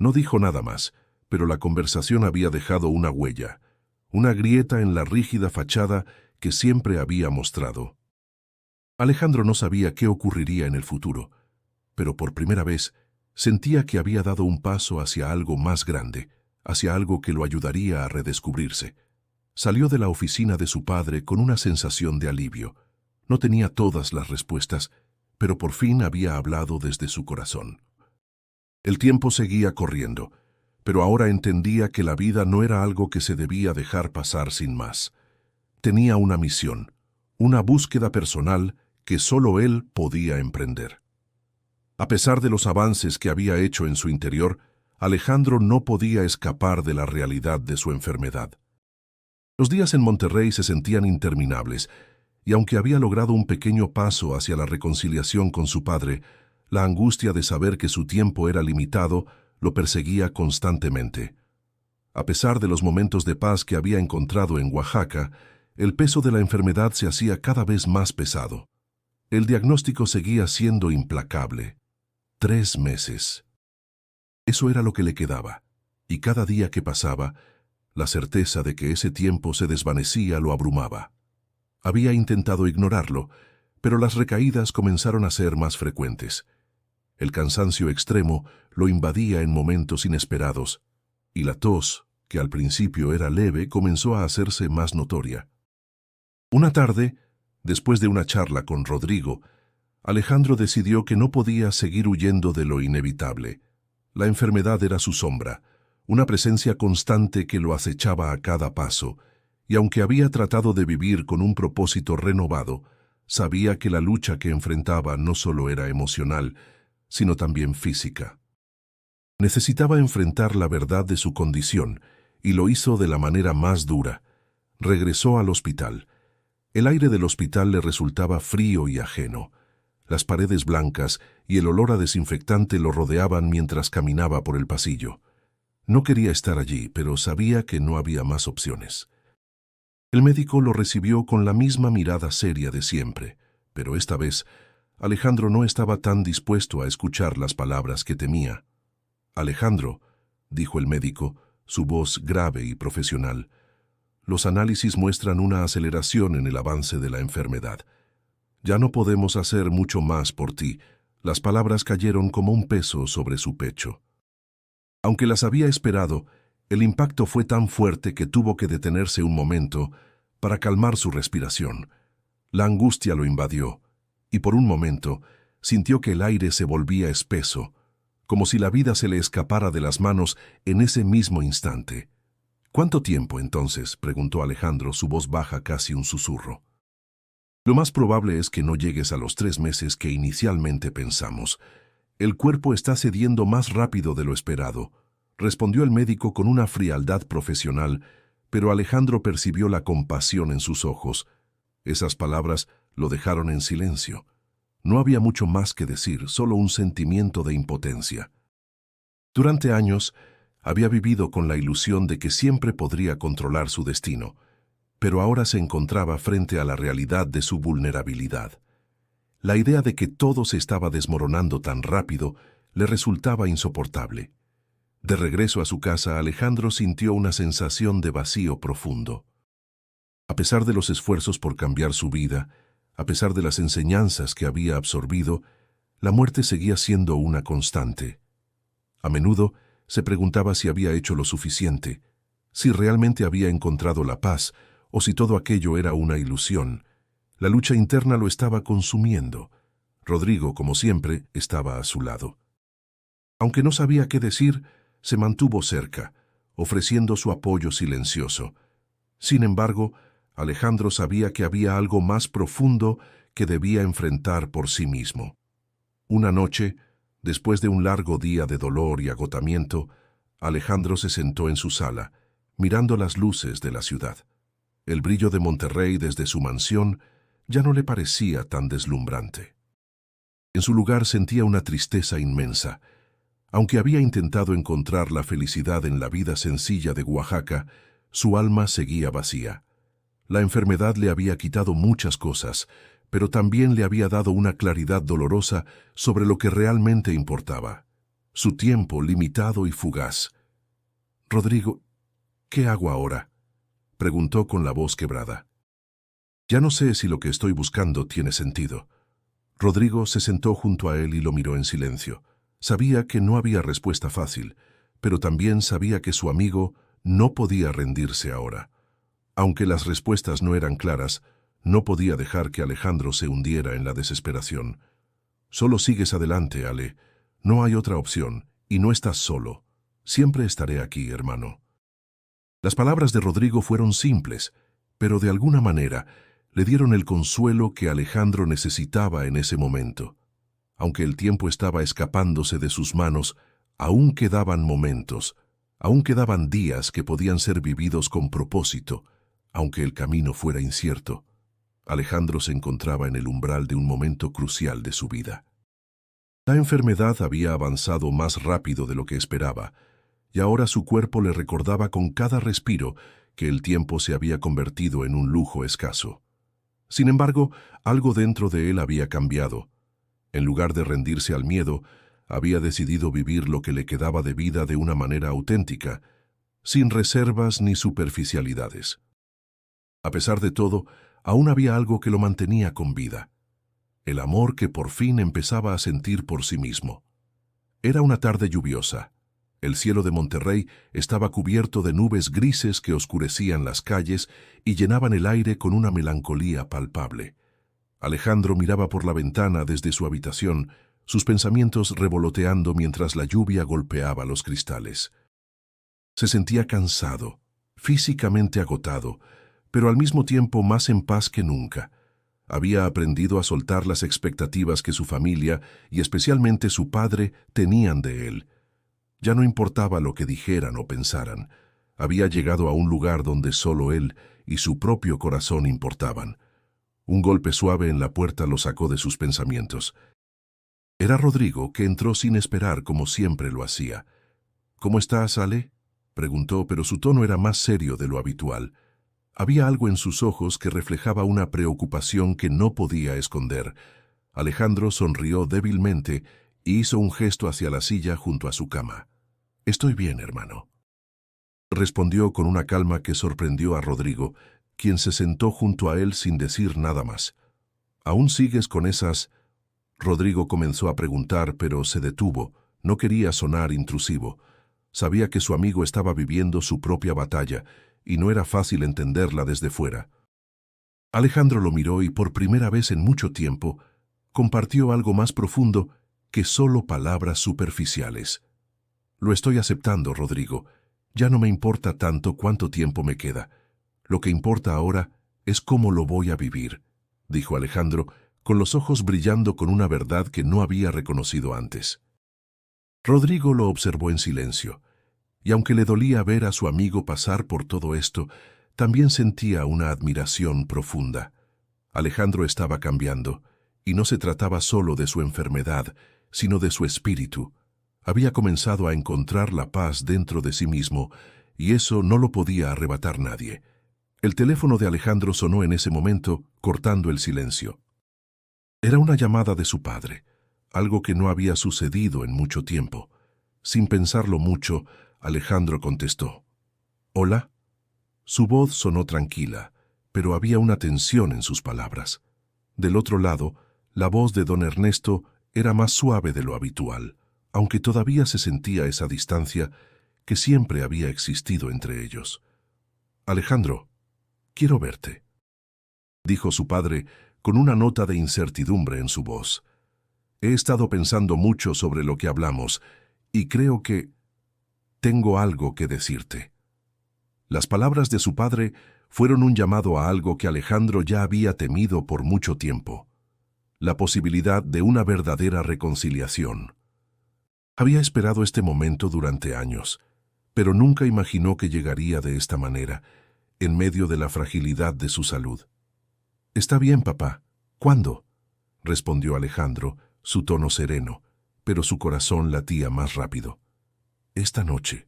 No dijo nada más, pero la conversación había dejado una huella, una grieta en la rígida fachada que siempre había mostrado. Alejandro no sabía qué ocurriría en el futuro, pero por primera vez sentía que había dado un paso hacia algo más grande, hacia algo que lo ayudaría a redescubrirse. Salió de la oficina de su padre con una sensación de alivio. No tenía todas las respuestas, pero por fin había hablado desde su corazón. El tiempo seguía corriendo, pero ahora entendía que la vida no era algo que se debía dejar pasar sin más. Tenía una misión, una búsqueda personal que solo él podía emprender. A pesar de los avances que había hecho en su interior, Alejandro no podía escapar de la realidad de su enfermedad. Los días en Monterrey se sentían interminables, y aunque había logrado un pequeño paso hacia la reconciliación con su padre, la angustia de saber que su tiempo era limitado lo perseguía constantemente. A pesar de los momentos de paz que había encontrado en Oaxaca, el peso de la enfermedad se hacía cada vez más pesado. El diagnóstico seguía siendo implacable. 3 meses. Eso era lo que le quedaba, y cada día que pasaba, la certeza de que ese tiempo se desvanecía lo abrumaba. Había intentado ignorarlo, pero las recaídas comenzaron a ser más frecuentes. El cansancio extremo lo invadía en momentos inesperados, y la tos, que al principio era leve, comenzó a hacerse más notoria. Una tarde, después de una charla con Rodrigo, Alejandro decidió que no podía seguir huyendo de lo inevitable. La enfermedad era su sombra, una presencia constante que lo acechaba a cada paso, y aunque había tratado de vivir con un propósito renovado, sabía que la lucha que enfrentaba no solo era emocional, sino también física. Necesitaba enfrentar la verdad de su condición, y lo hizo de la manera más dura. Regresó al hospital. El aire del hospital le resultaba frío y ajeno. Las paredes blancas y el olor a desinfectante lo rodeaban mientras caminaba por el pasillo. No quería estar allí, pero sabía que no había más opciones. El médico lo recibió con la misma mirada seria de siempre, pero esta vez Alejandro no estaba tan dispuesto a escuchar las palabras que temía. «Alejandro», dijo el médico, su voz grave y profesional, «los análisis muestran una aceleración en el avance de la enfermedad. Ya no podemos hacer mucho más por ti». Las palabras cayeron como un peso sobre su pecho. Aunque las había esperado, el impacto fue tan fuerte que tuvo que detenerse un momento para calmar su respiración. La angustia lo invadió, y por un momento sintió que el aire se volvía espeso, como si la vida se le escapara de las manos en ese mismo instante. «¿Cuánto tiempo, entonces?», preguntó Alejandro, su voz baja casi un susurro. «Lo más probable es que no llegues a los 3 meses que inicialmente pensamos. El cuerpo está cediendo más rápido de lo esperado», respondió el médico con una frialdad profesional, pero Alejandro percibió la compasión en sus ojos. Esas palabras lo dejaron en silencio. No había mucho más que decir, solo un sentimiento de impotencia. Durante años, había vivido con la ilusión de que siempre podría controlar su destino, pero ahora se encontraba frente a la realidad de su vulnerabilidad. La idea de que todo se estaba desmoronando tan rápido le resultaba insoportable. De regreso a su casa, Alejandro sintió una sensación de vacío profundo. A pesar de los esfuerzos por cambiar su vida, a pesar de las enseñanzas que había absorbido, la muerte seguía siendo una constante. A menudo se preguntaba si había hecho lo suficiente, si realmente había encontrado la paz o si todo aquello era una ilusión. La lucha interna lo estaba consumiendo. Rodrigo, como siempre, estaba a su lado. Aunque no sabía qué decir, se mantuvo cerca, ofreciendo su apoyo silencioso. Sin embargo, Alejandro sabía que había algo más profundo que debía enfrentar por sí mismo. Una noche, después de un largo día de dolor y agotamiento, Alejandro se sentó en su sala, mirando las luces de la ciudad. El brillo de Monterrey desde su mansión ya no le parecía tan deslumbrante. En su lugar sentía una tristeza inmensa. Aunque había intentado encontrar la felicidad en la vida sencilla de Oaxaca, su alma seguía vacía. La enfermedad le había quitado muchas cosas, pero también le había dado una claridad dolorosa sobre lo que realmente importaba. su tiempo limitado y fugaz. «Rodrigo, ¿qué hago ahora?», preguntó con la voz quebrada. «Ya no sé si lo que estoy buscando tiene sentido». Rodrigo se sentó junto a él y lo miró en silencio. Sabía que no había respuesta fácil, pero también sabía que su amigo no podía rendirse ahora. Aunque las respuestas no eran claras, no podía dejar que Alejandro se hundiera en la desesperación. «Solo sigues adelante, Ale. No hay otra opción, y no estás solo. Siempre estaré aquí, hermano». Las palabras de Rodrigo fueron simples, pero de alguna manera le dieron el consuelo que Alejandro necesitaba en ese momento. Aunque el tiempo estaba escapándose de sus manos, aún quedaban momentos, aún quedaban días que podían ser vividos con propósito, aunque el camino fuera incierto. Alejandro se encontraba en el umbral de un momento crucial de su vida. La enfermedad había avanzado más rápido de lo que esperaba, y ahora su cuerpo le recordaba con cada respiro que el tiempo se había convertido en un lujo escaso. Sin embargo, algo dentro de él había cambiado. En lugar de rendirse al miedo, había decidido vivir lo que le quedaba de vida de una manera auténtica, sin reservas ni superficialidades. A pesar de todo, aún había algo que lo mantenía con vida: el amor que por fin empezaba a sentir por sí mismo. Era una tarde lluviosa. El cielo de Monterrey estaba cubierto de nubes grises que oscurecían las calles y llenaban el aire con una melancolía palpable. Alejandro miraba por la ventana desde su habitación, sus pensamientos revoloteando mientras la lluvia golpeaba los cristales. Se sentía cansado, físicamente agotado, pero al mismo tiempo más en paz que nunca. Había aprendido a soltar las expectativas que su familia, y especialmente su padre, tenían de él. Ya no importaba lo que dijeran o pensaran. Había llegado a un lugar donde solo él y su propio corazón importaban. Un golpe suave en la puerta lo sacó de sus pensamientos. Era Rodrigo, que entró sin esperar, como siempre lo hacía. «¿Cómo estás, Ale?», preguntó, pero su tono era más serio de lo habitual. Había algo en sus ojos que reflejaba una preocupación que no podía esconder. Alejandro sonrió débilmente y hizo un gesto hacia la silla junto a su cama. «Estoy bien, hermano», respondió con una calma que sorprendió a Rodrigo, quien se sentó junto a él sin decir nada más. «¿Aún sigues con esas...?» Rodrigo comenzó a preguntar, pero se detuvo. No quería sonar intrusivo. Sabía que su amigo estaba viviendo su propia batalla, y no era fácil entenderla desde fuera. Alejandro lo miró y por primera vez en mucho tiempo compartió algo más profundo que solo palabras superficiales. «Lo estoy aceptando, Rodrigo. Ya no me importa tanto cuánto tiempo me queda. Lo que importa ahora es cómo lo voy a vivir», dijo Alejandro, con los ojos brillando con una verdad que no había reconocido antes. Rodrigo lo observó en silencio, y aunque le dolía ver a su amigo pasar por todo esto, también sentía una admiración profunda. Alejandro estaba cambiando, y no se trataba solo de su enfermedad, sino de su espíritu. Había comenzado a encontrar la paz dentro de sí mismo, y eso no lo podía arrebatar nadie. El teléfono de Alejandro sonó en ese momento, cortando el silencio. Era una llamada de su padre, algo que no había sucedido en mucho tiempo. Sin pensarlo mucho, Alejandro contestó. «¿Hola?». Su voz sonó tranquila, pero había una tensión en sus palabras. Del otro lado, la voz de don Ernesto era más suave de lo habitual, aunque todavía se sentía esa distancia que siempre había existido entre ellos. «Alejandro, quiero verte», dijo su padre con una nota de incertidumbre en su voz. «He estado pensando mucho sobre lo que hablamos y creo que tengo algo que decirte». Las palabras de su padre fueron un llamado a algo que Alejandro ya había temido por mucho tiempo: la posibilidad de una verdadera reconciliación. Había esperado este momento durante años, pero nunca imaginó que llegaría de esta manera, en medio de la fragilidad de su salud. «Está bien, papá. ¿Cuándo?», respondió Alejandro, su tono sereno, pero su corazón latía más rápido. «Esta noche».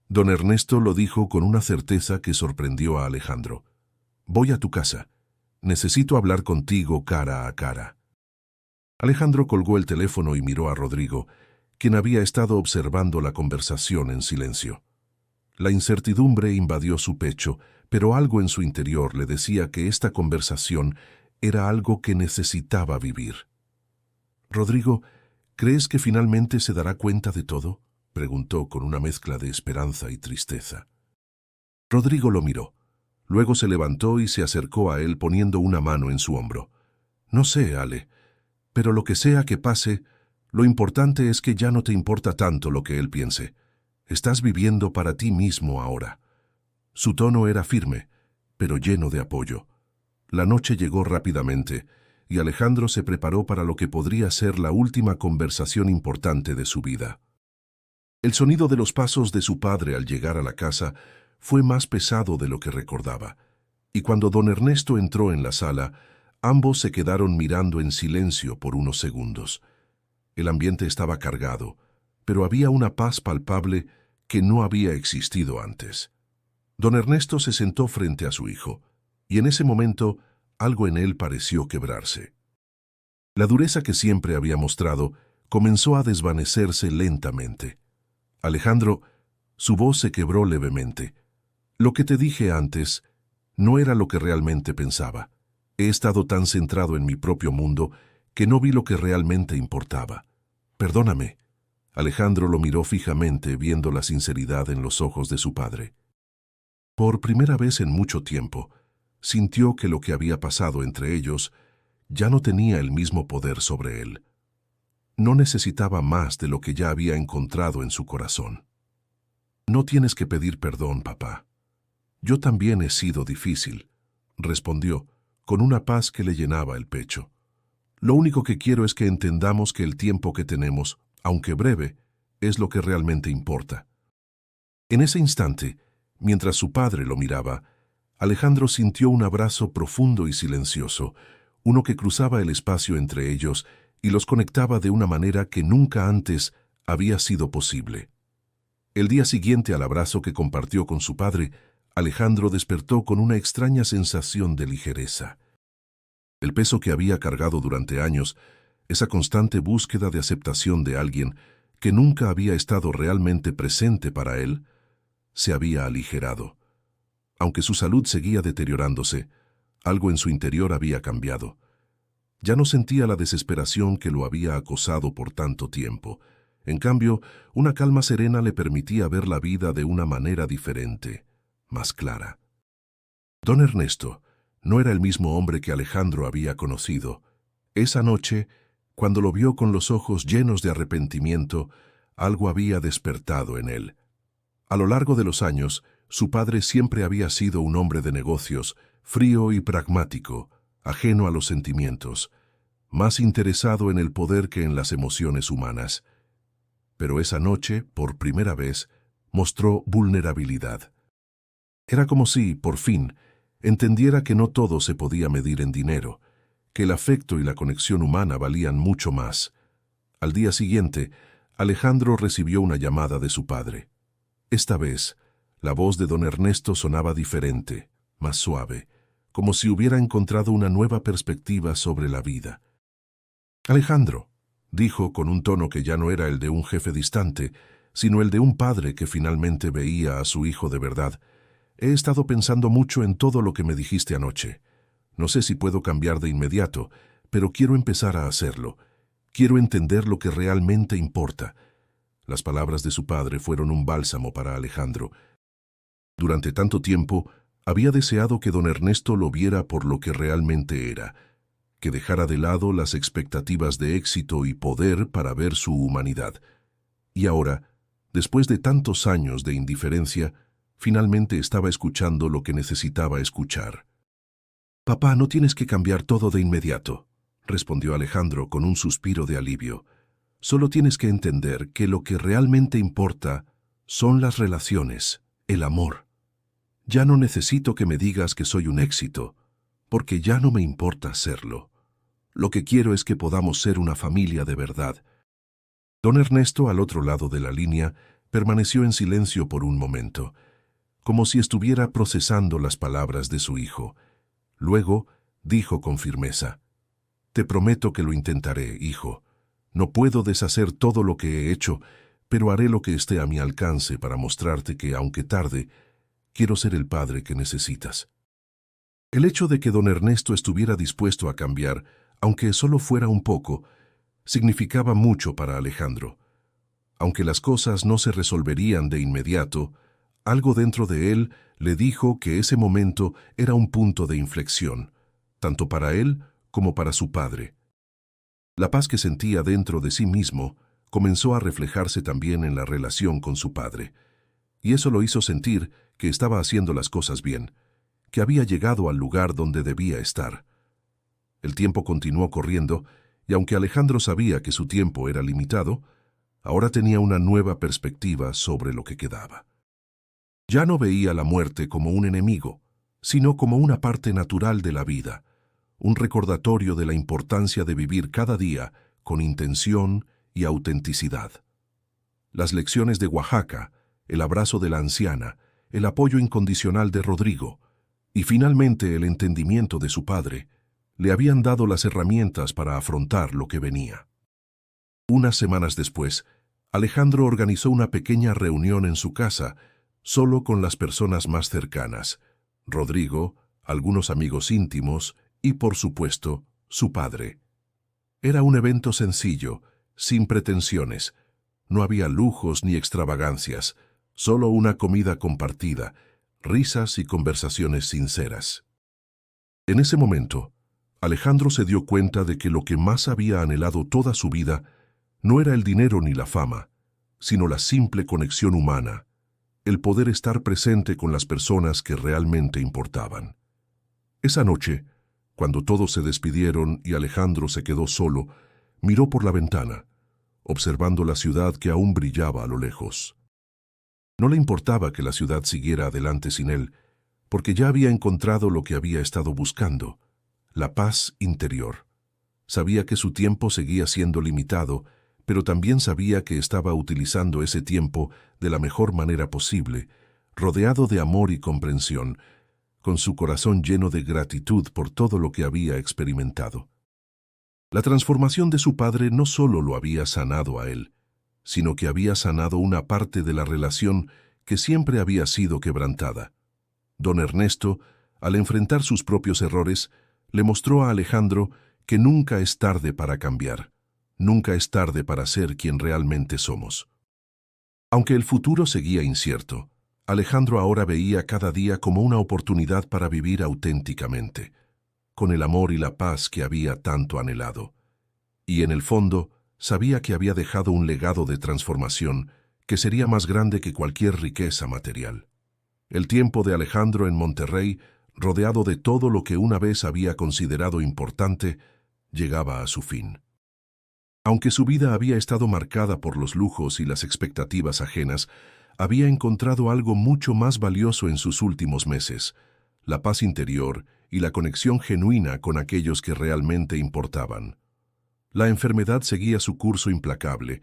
Don Ernesto lo dijo con una certeza que sorprendió a Alejandro. «Voy a tu casa. Necesito hablar contigo cara a cara». Alejandro colgó el teléfono y miró a Rodrigo, quien había estado observando la conversación en silencio. La incertidumbre invadió su pecho, pero algo en su interior le decía que esta conversación era algo que necesitaba vivir. «Rodrigo, ¿crees que finalmente se dará cuenta de todo?», preguntó con una mezcla de esperanza y tristeza. Rodrigo lo miró. Luego se levantó y se acercó a él poniendo una mano en su hombro. «No sé, Ale, pero lo que sea que pase, lo importante es que ya no te importa tanto lo que él piense. Estás viviendo para ti mismo ahora». Su tono era firme, pero lleno de apoyo. La noche llegó rápidamente, y Alejandro se preparó para lo que podría ser la última conversación importante de su vida. El sonido de los pasos de su padre al llegar a la casa fue más pesado de lo que recordaba, y cuando don Ernesto entró en la sala, ambos se quedaron mirando en silencio por unos segundos. El ambiente estaba cargado, pero había una paz palpable que no había existido antes. Don Ernesto se sentó frente a su hijo, y en ese momento algo en él pareció quebrarse. La dureza que siempre había mostrado comenzó a desvanecerse lentamente. «Alejandro», su voz se quebró levemente. «Lo que te dije antes no era lo que realmente pensaba. He estado tan centrado en mi propio mundo que no vi lo que realmente importaba. Perdóname». Alejandro lo miró fijamente, viendo la sinceridad en los ojos de su padre. Por primera vez en mucho tiempo, sintió que lo que había pasado entre ellos ya no tenía el mismo poder sobre él. No necesitaba más de lo que ya había encontrado en su corazón. «No tienes que pedir perdón, papá. Yo también he sido difícil», respondió, con una paz que le llenaba el pecho. «Lo único que quiero es que entendamos que el tiempo que tenemos, aunque breve, es lo que realmente importa». En ese instante, mientras su padre lo miraba, Alejandro sintió un abrazo profundo y silencioso, uno que cruzaba el espacio entre ellos y los conectaba de una manera que nunca antes había sido posible. El día siguiente al abrazo que compartió con su padre, Alejandro despertó con una extraña sensación de ligereza. El peso que había cargado durante años, esa constante búsqueda de aceptación de alguien que nunca había estado realmente presente para él, se había aligerado. Aunque su salud seguía deteriorándose, algo en su interior había cambiado. Ya no sentía la desesperación que lo había acosado por tanto tiempo. En cambio, una calma serena le permitía ver la vida de una manera diferente, más clara. Don Ernesto no era el mismo hombre que Alejandro había conocido. Esa noche, cuando lo vio con los ojos llenos de arrepentimiento, algo había despertado en él. A lo largo de los años, su padre siempre había sido un hombre de negocios, frío y pragmático, ajeno a los sentimientos, más interesado en el poder que en las emociones humanas. Pero esa noche, por primera vez, mostró vulnerabilidad. Era como si, por fin, entendiera que no todo se podía medir en dinero, que el afecto y la conexión humana valían mucho más. Al día siguiente, Alejandro recibió una llamada de su padre. Esta vez, la voz de don Ernesto sonaba diferente, más suave, como si hubiera encontrado una nueva perspectiva sobre la vida. «Alejandro», dijo con un tono que ya no era el de un jefe distante, sino el de un padre que finalmente veía a su hijo de verdad, «he estado pensando mucho en todo lo que me dijiste anoche. No sé si puedo cambiar de inmediato, pero quiero empezar a hacerlo. Quiero entender lo que realmente importa». Las palabras de su padre fueron un bálsamo para Alejandro. Durante tanto tiempo, había deseado que don Ernesto lo viera por lo que realmente era, que dejara de lado las expectativas de éxito y poder para ver su humanidad. Y ahora, después de tantos años de indiferencia, finalmente estaba escuchando lo que necesitaba escuchar. «Papá, no tienes que cambiar todo de inmediato», respondió Alejandro con un suspiro de alivio. «Solo tienes que entender que lo que realmente importa son las relaciones, el amor. Ya no necesito que me digas que soy un éxito, porque ya no me importa serlo. Lo que quiero es que podamos ser una familia de verdad». Don Ernesto, al otro lado de la línea, permaneció en silencio por un momento, como si estuviera procesando las palabras de su hijo. Luego, dijo con firmeza: «Te prometo que lo intentaré, hijo, No puedo deshacer todo lo que he hecho, pero haré lo que esté a mi alcance para mostrarte que, aunque tarde, quiero ser el padre que necesitas. El hecho de que don Ernesto estuviera dispuesto a cambiar, aunque solo fuera un poco, significaba mucho para Alejandro. Aunque las cosas no se resolverían de inmediato, algo dentro de él le dijo que ese momento era un punto de inflexión, tanto para él como para su padre. La paz que sentía dentro de sí mismo comenzó a reflejarse también en la relación con su padre, y eso lo hizo sentir que estaba haciendo las cosas bien, que había llegado al lugar donde debía estar. El tiempo continuó corriendo, y aunque Alejandro sabía que su tiempo era limitado, ahora tenía una nueva perspectiva sobre lo que quedaba. Ya no veía la muerte como un enemigo, sino como una parte natural de la vida, un recordatorio de la importancia de vivir cada día con intención y autenticidad. Las lecciones de Oaxaca, el abrazo de la anciana, el apoyo incondicional de Rodrigo y finalmente el entendimiento de su padre, le habían dado las herramientas para afrontar lo que venía. Unas semanas después, Alejandro organizó una pequeña reunión en su casa, solo con las personas más cercanas, Rodrigo, algunos amigos íntimos y, por supuesto, su padre. Era un evento sencillo, sin pretensiones. No había lujos ni extravagancias, solo una comida compartida, risas y conversaciones sinceras. En ese momento, Alejandro se dio cuenta de que lo que más había anhelado toda su vida no era el dinero ni la fama, sino la simple conexión humana, el poder estar presente con las personas que realmente importaban. Esa noche, cuando todos se despidieron y Alejandro se quedó solo, miró por la ventana, observando la ciudad que aún brillaba a lo lejos. No le importaba que la ciudad siguiera adelante sin él, porque ya había encontrado lo que había estado buscando, la paz interior. Sabía que su tiempo seguía siendo limitado, pero también sabía que estaba utilizando ese tiempo de la mejor manera posible, rodeado de amor y comprensión, con su corazón lleno de gratitud por todo lo que había experimentado. La transformación de su padre no solo lo había sanado a él, sino que había sanado una parte de la relación que siempre había sido quebrantada. Don Ernesto, al enfrentar sus propios errores, le mostró a Alejandro que nunca es tarde para cambiar, nunca es tarde para ser quien realmente somos. Aunque el futuro seguía incierto, Alejandro ahora veía cada día como una oportunidad para vivir auténticamente, con el amor y la paz que había tanto anhelado. Y en el fondo, sabía que había dejado un legado de transformación que sería más grande que cualquier riqueza material. El tiempo de Alejandro en Monterrey, rodeado de todo lo que una vez había considerado importante, llegaba a su fin. Aunque su vida había estado marcada por los lujos y las expectativas ajenas, había encontrado algo mucho más valioso en sus últimos meses, la paz interior y la conexión genuina con aquellos que realmente importaban. La enfermedad seguía su curso implacable,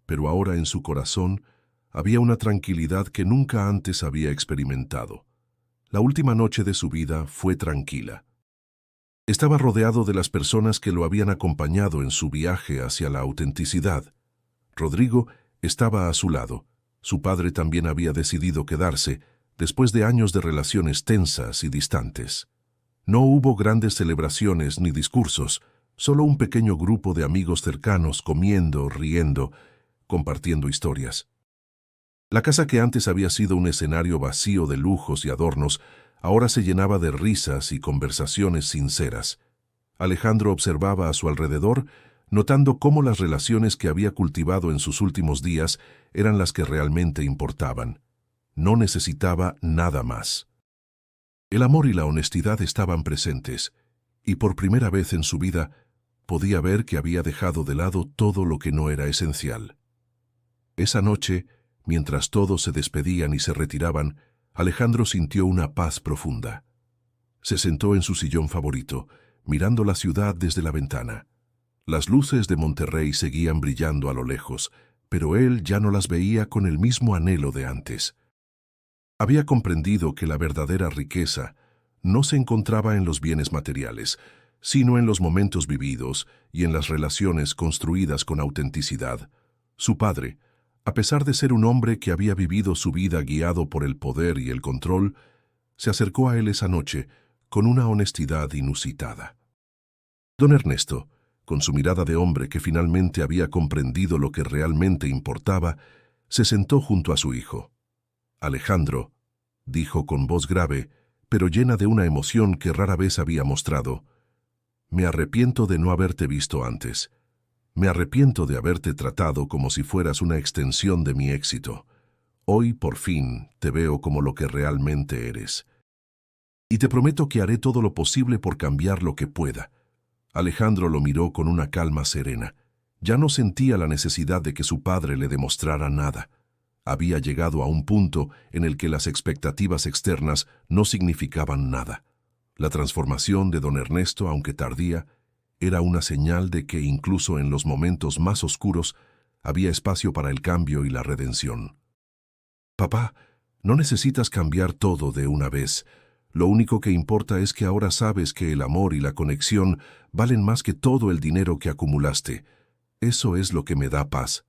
pero ahora en su corazón había una tranquilidad que nunca antes había experimentado. La última noche de su vida fue tranquila. Estaba rodeado de las personas que lo habían acompañado en su viaje hacia la autenticidad. Rodrigo estaba a su lado. Su padre también había decidido quedarse, después de años de relaciones tensas y distantes. No hubo grandes celebraciones ni discursos, solo un pequeño grupo de amigos cercanos comiendo, riendo, compartiendo historias. La casa que antes había sido un escenario vacío de lujos y adornos, ahora se llenaba de risas y conversaciones sinceras. Alejandro observaba a su alrededor, notando cómo las relaciones que había cultivado en sus últimos días eran las que realmente importaban. No necesitaba nada más. El amor y la honestidad estaban presentes, y por primera vez en su vida podía ver que había dejado de lado todo lo que no era esencial. Esa noche, mientras todos se despedían y se retiraban, Alejandro sintió una paz profunda. Se sentó en su sillón favorito, mirando la ciudad desde la ventana. Las luces de Monterrey seguían brillando a lo lejos, pero él ya no las veía con el mismo anhelo de antes. Había comprendido que la verdadera riqueza no se encontraba en los bienes materiales, sino en los momentos vividos y en las relaciones construidas con autenticidad. Su padre, a pesar de ser un hombre que había vivido su vida guiado por el poder y el control, se acercó a él esa noche con una honestidad inusitada. Don Ernesto, con su mirada de hombre que finalmente había comprendido lo que realmente importaba, se sentó junto a su hijo. «Alejandro», dijo con voz grave, pero llena de una emoción que rara vez había mostrado, «me arrepiento de no haberte visto antes. Me arrepiento de haberte tratado como si fueras una extensión de mi éxito. Hoy, por fin, te veo como lo que realmente eres. Y te prometo que haré todo lo posible por cambiar lo que pueda». Alejandro lo miró con una calma serena. Ya no sentía la necesidad de que su padre le demostrara nada. Había llegado a un punto en el que las expectativas externas no significaban nada. La transformación de don Ernesto, aunque tardía, era una señal de que incluso en los momentos más oscuros había espacio para el cambio y la redención. «Papá, no necesitas cambiar todo de una vez. Lo único que importa es que ahora sabes que el amor y la conexión valen más que todo el dinero que acumulaste. Eso es lo que me da paz».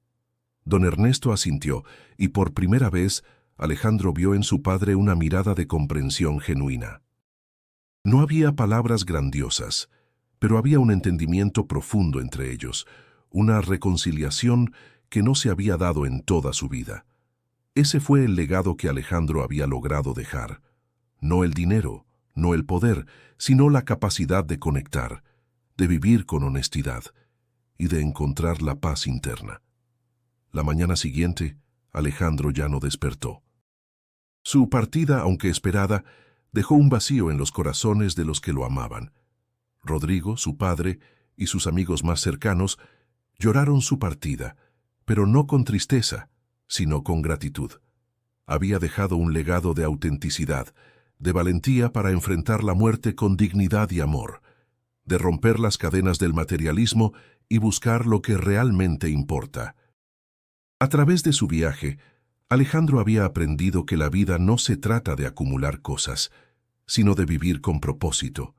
Don Ernesto asintió, y por primera vez Alejandro vio en su padre una mirada de comprensión genuina. No había palabras grandiosas, pero había un entendimiento profundo entre ellos, una reconciliación que no se había dado en toda su vida. Ese fue el legado que Alejandro había logrado dejar. No el dinero, no el poder, sino la capacidad de conectar, de vivir con honestidad y de encontrar la paz interna. La mañana siguiente, Alejandro ya no despertó. Su partida, aunque esperada, dejó un vacío en los corazones de los que lo amaban. Rodrigo, su padre, y sus amigos más cercanos lloraron su partida, pero no con tristeza, sino con gratitud. Había dejado un legado de autenticidad, de valentía para enfrentar la muerte con dignidad y amor, de romper las cadenas del materialismo y buscar lo que realmente importa. A través de su viaje, Alejandro había aprendido que la vida no se trata de acumular cosas, sino de vivir con propósito.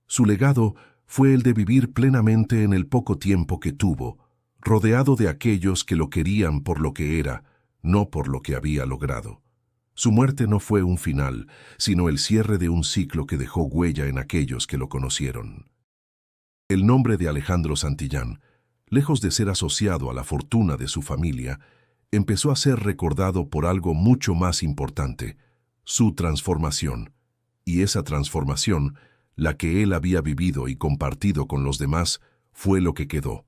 Su legado fue el de vivir plenamente en el poco tiempo que tuvo, rodeado de aquellos que lo querían por lo que era, no por lo que había logrado. Su muerte no fue un final, sino el cierre de un ciclo que dejó huella en aquellos que lo conocieron. El nombre de Alejandro Santillán, lejos de ser asociado a la fortuna de su familia, empezó a ser recordado por algo mucho más importante, su transformación. Y esa transformación, la que él había vivido y compartido con los demás, fue lo que quedó.